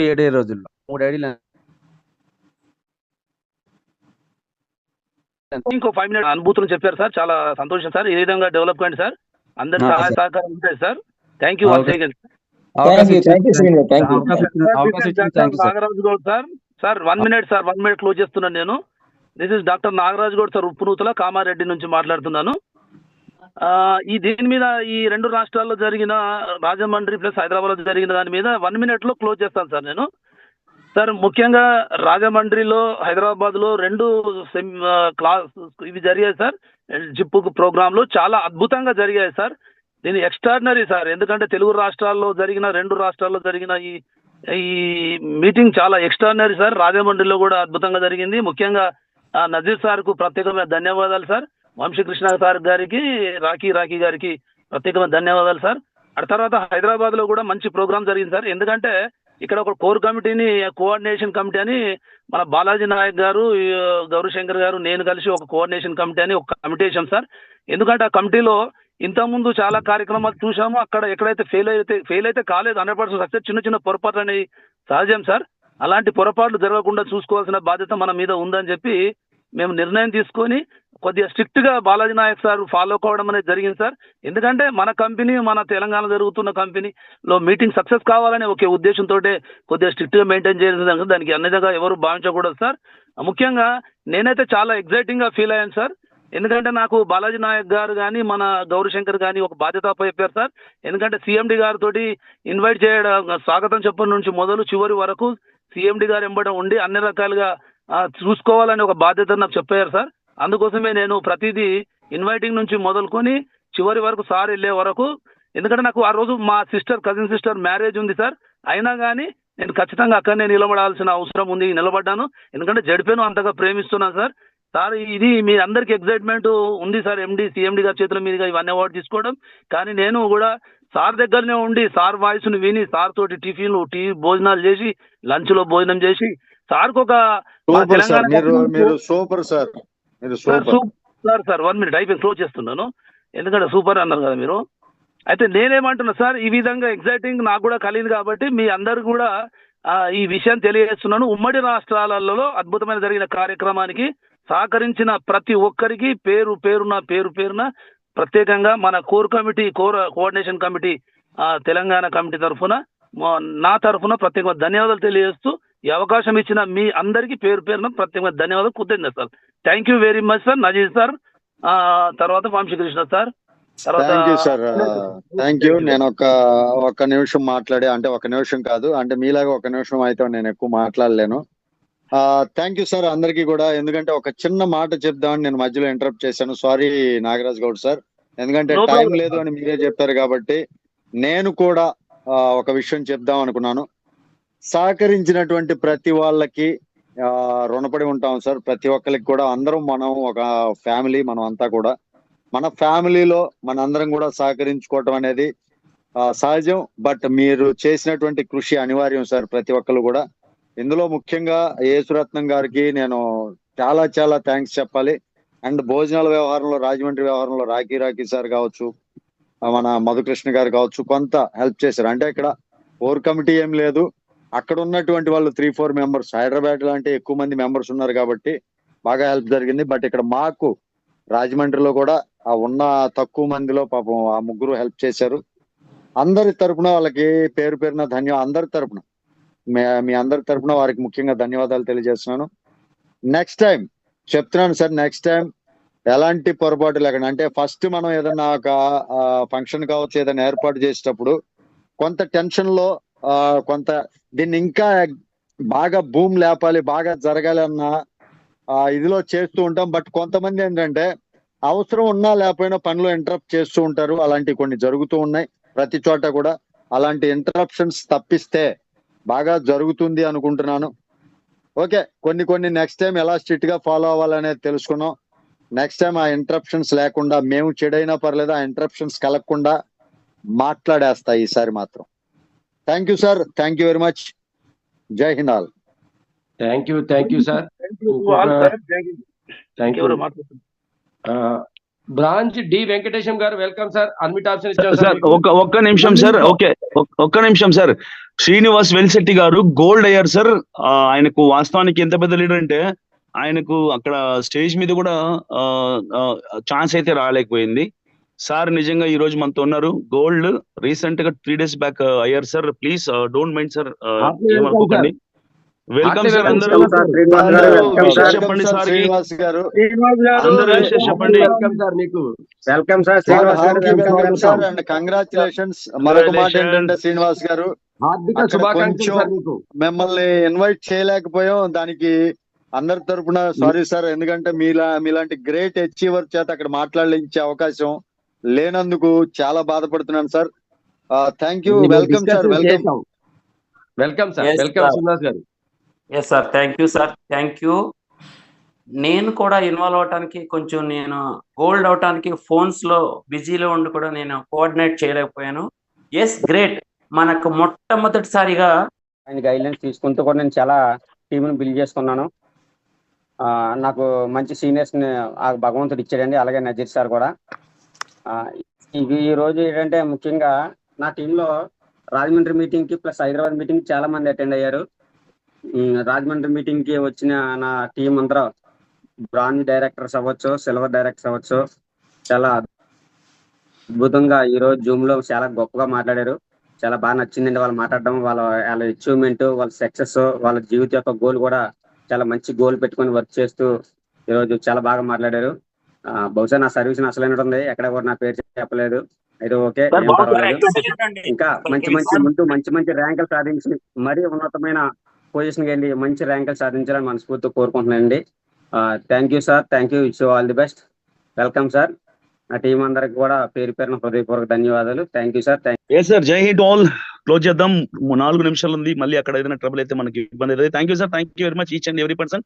ఏడే రోజుల్లో 3 ఐడీలు. ఇంకో 5 minutes అనుభూతులు చెప్పారు సార్, చాలా సంతోషం సార్. ఈ విధంగా డెవలప్మెంట్ సార్, అందరి సహాయ సహకారం ఉంటాయి sir. Thank you once again. Nagaraju Goud sir. Sir 1 minute sir, 1 minute close చేస్తున్నాను నేను. This is doctor Nagaraju Goud sir, Uppunuthala Kamareddy నుంచి మాట్లాడుతున్నాను. దీని మీద ఈ 2 రాష్ట్రాల్లో జరిగిన, రాజమండ్రి ప్లస్ హైదరాబాద్ లో జరిగిన దాని మీద 1 minute లో క్లోజ్ చేస్తాను సార్ నేను. సార్ ముఖ్యంగా రాజమండ్రిలో, హైదరాబాద్ లో 2 క్లాస్ ఇవి జరిగాయి సార్. జిప్పు ప్రోగ్రాంలు చాలా అద్భుతంగా జరిగాయి సార్. దీని ఎక్స్ట్రాడినరీ సార్. ఎందుకంటే తెలుగు రాష్ట్రాల్లో జరిగిన, 2 రాష్ట్రాల్లో జరిగిన ఈ మీటింగ్ చాలా ఎక్స్ట్రాడినరీ సార్. రాజమండ్రిలో కూడా అద్భుతంగా జరిగింది. ముఖ్యంగా నజీర్ సార్ కు ప్రత్యేకమైన ధన్యవాదాలు సార్. వంశీకృష్ణ సార్ గారికి, రాఖీ గారికి ప్రత్యేకమైన ధన్యవాదాలు సార్. ఆ తర్వాత హైదరాబాద్ లో కూడా మంచి ప్రోగ్రామ్ జరిగింది సార్. ఎందుకంటే ఇక్కడ ఒక కోర్ కమిటీని, కోఆర్డినేషన్ కమిటీ అని మన బాలాజీ నాయక్ గారు, గౌరీశంకర్ గారు, నేను కలిసి ఒక కోఆర్డినేషన్ కమిటీ అని ఒక కమిటీ వేసాం సార్. ఎందుకంటే ఆ కమిటీలో ఇంతకుముందు చాలా కార్యక్రమాలు చూసాము. అక్కడ ఎక్కడైతే ఫెయిల్ అయితే కాలేదు, 100% సక్సెస్. చిన్న పొరపాట్లు అనేవి సహజం సార్. అలాంటి పొరపాట్లు జరగకుండా చూసుకోవాల్సిన బాధ్యత మన మీద ఉందని చెప్పి మేము నిర్ణయం తీసుకొని కొద్దిగా స్ట్రిక్ట్ గా బాలాజీ నాయక్ సార్ ఫాలో కావడం అనేది జరిగింది సార్. ఎందుకంటే మన కంపెనీ, మన తెలంగాణ జరుగుతున్న కంపెనీలో మీటింగ్ సక్సెస్ కావాలనే ఒకే ఉద్దేశంతో కొద్దిగా స్ట్రిక్ట్ గా మెయింటైన్ చేయాలి. దానికి అన్నిగా ఎవరు భావించకూడదు సార్. ముఖ్యంగా నేనైతే చాలా ఎగ్జైటింగ్ గా ఫీల్ అయ్యాను సార్. ఎందుకంటే నాకు బాలాజీ నాయక్ గారు కానీ, మన గౌరీశంకర్ కానీ ఒక బాధ్యత చెప్పారు సార్. ఎందుకంటే సిఎండి గారితో ఇన్వైట్ చేయడం, స్వాగతం చెప్పడం నుంచి మొదలు చివరి వరకు సిఎండి గారు ఎంబడం ఉండి అన్ని రకాలుగా చూసుకోవాలని ఒక బాధ్యత నాకు చెప్పారు సార్. అందుకోసమే నేను ప్రతిదీ ఇన్వైటింగ్ నుంచి మొదలుకొని చివరి వరకు సార్ వెళ్ళే వరకు, ఎందుకంటే నాకు ఆ రోజు మా కజిన్ సిస్టర్ మ్యారేజ్ ఉంది సార్. అయినా కానీ నేను ఖచ్చితంగా అక్కడనే నిలబడాల్సిన అవసరం ఉంది, నిలబడ్డాను. ఎందుకంటే జడిపేను అంతగా ప్రేమిస్తున్నాను సార్. సార్ ఇది మీ అందరికి ఎగ్జైట్మెంట్ ఉంది సార్. సిఎండి గారి చేతుల మీదుగా ఇవన్నీ అవార్డు తీసుకోవడం. కానీ నేను కూడా సార్ దగ్గరనే ఉండి, సార్ వాయిస్ ను విని, సార్ తోటి టిఫిన్లు, భోజనాలు చేసి, లంచ్ లో భోజనం చేసి, సార్కు ఒక సూపర్ సార్. సార్ 1 minute అయిపోయి క్లోజ్ చేస్తున్నాను. ఎందుకంటే సూపర్ అన్నారు కదా మీరు. అయితే నేనేమంటున్నా సార్, ఈ విధంగా ఎగ్జైటింగ్ నాకు కూడా కలిగింది కాబట్టి మీ అందరు కూడా ఈ విషయం తెలియజేస్తున్నాను. ఉమ్మడి రాష్ట్రాలలో అద్భుతమైన జరిగిన కార్యక్రమానికి సహకరించిన ప్రతి ఒక్కరికి పేరు పేరున ప్రత్యేకంగా మన కోఆర్డినేషన్ కమిటీ తెలంగాణ కమిటీ తరఫున నా తరఫున ప్రత్యేకంగా ధన్యవాదాలు తెలియజేస్తూ ఈ అవకాశం ఇచ్చిన మీ అందరికీ పేరున ప్రత్యేకంగా ధన్యవాదాలు కృతజ్ఞత sir. Thank you very much sir. Nazir sir, తర్వాత Vamsikrishna sir, thank you sir. Thank you. నేను ఒక నిమిషం మాట్లాడే, అంటే ఒక నిమిషం కాదు, అంటే మీలాగా ఒక నిమిషం అయితే నేను ఎక్కువ మాట్లాడలేను. థ్యాంక్ యూ సార్ అందరికీ కూడా. ఎందుకంటే ఒక చిన్న మాట చెప్దామని నేను మధ్యలో ఇంటరప్ట్ చేశాను. సారీ నాగరాజ్ గౌడ్ సార్, ఎందుకంటే టైం లేదు అని మీరే చెప్పారు కాబట్టి నేను కూడా ఒక విషయం చెప్దాం అనుకున్నాను. సహకరించినటువంటి ప్రతి వాళ్ళకి రుణపడి ఉంటాం సార్. ప్రతి ఒక్కరికి కూడా అందరం మనం ఒక ఫ్యామిలీ, మనం అంతా కూడా మన ఫ్యామిలీలో మనందరం కూడా సహకరించుకోవటం అనేది సహజం. బట్ మీరు చేసినటువంటి కృషి అనివార్యం సార్ ప్రతి ఒక్కరు కూడా. ఇందులో ముఖ్యంగా యేసురత్నం గారికి నేను చాలా చాలా థ్యాంక్స్ చెప్పాలి. అండ్ భోజనాల వ్యవహారంలో, రాజమండ్రి వ్యవహారంలో రాకీ సార్ కావచ్చు, మన మధుకృష్ణ గారు కావచ్చు, కొంత హెల్ప్ చేశారు. అంటే ఇక్కడ కోర్ కమిటీ ఏం లేదు, అక్కడ ఉన్నటువంటి వాళ్ళు 3-4 మెంబర్స్, హైదరాబాద్ లాంటి ఎక్కువ మంది మెంబర్స్ ఉన్నారు కాబట్టి బాగా హెల్ప్ జరిగింది. బట్ ఇక్కడ మాకు రాజమండ్రిలో కూడా ఉన్న తక్కువ మందిలో పాపం ఆ ముగ్గురు హెల్ప్ చేశారు. అందరి తరపున వాళ్ళకి పేరున అందరి తరపున మీ అందరి తరపున వారికి ముఖ్యంగా ధన్యవాదాలు తెలియజేస్తున్నాను. నెక్స్ట్ టైం చెప్తున్నాను సార్, నెక్స్ట్ టైం ఎలాంటి పొరపాటు లేకుండా, అంటే ఫస్ట్ మనం ఏదైనా ఒక ఫంక్షన్ కావచ్చు ఏదైనా ఏర్పాటు చేసేటప్పుడు కొంత టెన్షన్ లో కొంత దీన్ని ఇంకా బాగా భూమి లేపాలి, బాగా జరగాలి అన్న ఇదిలో చేస్తూ ఉంటాం. బట్ కొంతమంది ఏంటంటే అవసరం ఉన్నా లేకపోయినా పనిలో ఇంటరప్ట్ చేస్తూ ఉంటారు. అలాంటివి కొన్ని జరుగుతూ ఉన్నాయి ప్రతి చోట కూడా. అలాంటి ఇంటరప్షన్స్ తప్పిస్తే బాగా జరుగుతుంది అనుకుంటున్నాను. ఓకే, కొన్ని నెక్స్ట్ టైం ఎలా స్ట్రిక్ట్ గా ఫాలో అవ్వాలనేది తెలుసుకున్నాం. నెక్స్ట్ టైం ఆ ఇంటరప్షన్స్ లేకుండా, మేము చెడైనా పర్లేదు ఆ ఇంటరప్షన్స్ కలగకుండా మాట్లాడేస్తా ఈసారి మాత్రం. Thank you sir, thank you very much. Jai Hind all. Thank you sir. Thank you. Bronze D Venkatesham garu welcome sir. Unmute option ఇచ్చారు సార్. ఒక్క నిమిషం సార్. ఓకే, ఒక్క నిమిషం సార్. శ్రీనివాస్ వెల్శెట్టి గారు గోల్డ్ అయ్యారు సార్. ఆయనకు వాస్తవానికి ఎంత పెద్ద లీడర్ అంటే ఆయనకు అక్కడ స్టేజ్ మీద కూడా ఛాన్స్ అయితే రాలేకపోయింది సార్. నిజంగా ఈ రోజు మనతో ఉన్నారు. గోల్డ్ రీసెంట్ గా 3 days బ్యాక్ అయ్యారు సార్. ప్లీజ్ డోంట్ మైండ్ సార్, ఏమనుకోకండి. Welcome sir. అందరూ చెప్పండి సార్. శ్రీనివాస్ గారు చెప్పండి. Welcome sir and congratulations. మరొక మాట ఏంటంటే శ్రీనివాస్ గారు, మిమ్మల్ని ఇన్వైట్ చేయలేకపోయాం, దానికి అందరి తరపున సారీ సార్. ఎందుకంటే మీలాంటి గ్రేట్ అచీవర్ చేత అక్కడ మాట్లాడించే అవకాశం లేనందుకు చాలా బాధపడుతున్నాను sir. Thank you. Welcome sir. Welcome sir. Welcome Srinivas garu. Yes sir, thank you sir, thank you. నేను కూడా ఇన్వాల్వ్ అవడానికి కొంచెం నేను గోల్డ్ అవటానికి ఫోన్స్ లో బిజీలో ఉండి కూడా నేను కోఆర్డినేట్ చేయలేకపోయాను. Yes great. మనకు మొట్టమొదటిసారిగా ఆయన గైడ్లైన్స్ తీసుకుంటూ కూడా నేను చాలా టీంని బిల్డ్ చేసుకున్నాను. నాకు మంచి సీనియర్స్ని భగవంతుడు ఇచ్చాడండి. అలాగే నజీర్ సార్ కూడా. ఈ రోజు ఏంటంటే ముఖ్యంగా నా టీంలో రాజమండ్రి మీటింగ్కి ప్లస్ హైదరాబాద్ మీటింగ్ చాలా మంది అటెండ్ అయ్యారు. రాజమండ్రి మీటింగ్కి వచ్చిన నా టీం అందరూ బ్రాంజ్ డైరెక్టర్స్ అవ్వచ్చు, సిల్వర్ డైరెక్టర్స్ అవ్వచ్చు, చాలా అద్భుతంగా ఈరోజు జూమ్లో చాలా గొప్పగా మాట్లాడారు. చాలా బాగా నచ్చిందండి వాళ్ళు మాట్లాడడం. వాళ్ళ అచీవ్మెంట్, వాళ్ళ సక్సెస్, వాళ్ళ జీవిత యొక్క గోల్ కూడా చాలా మంచి గోల్ పెట్టుకొని వర్క్ చేస్తూ ఈరోజు చాలా బాగా మాట్లాడారు. బహుశా నా సర్వీస్ అసలైనది ఉంది, ఎక్కడ కూడా నా పేరు చెప్పలేదు. అయితే ఓకే, ఏం పర్వాలేదు. ఇంకా మంచి ర్యాంకులు సాధించి మరీ ఉన్నతమైన పొజిషన్కి వెళ్ళి మంచి ర్యాంకులు సాధించాలని మనస్ఫూర్తిగా కోరుకుంటున్నానండి. Thank you sir, thank you. Wish you all the best. Welcome sir. నా టీం అందరికి కూడా పేరున హృదయపూర్వక ధన్యవాదాలు. Thank you sir. సార్ జై హింద్ ఆల్. క్లోజ్ చేద్దాం. 4 నిమిషాలు ఉంది. మళ్ళీ అక్కడ ఏదైనా ట్రబుల్ అయితే మనకి ఇబ్బంది అవుతుంది. Thank you sir, thank you very much each and every person.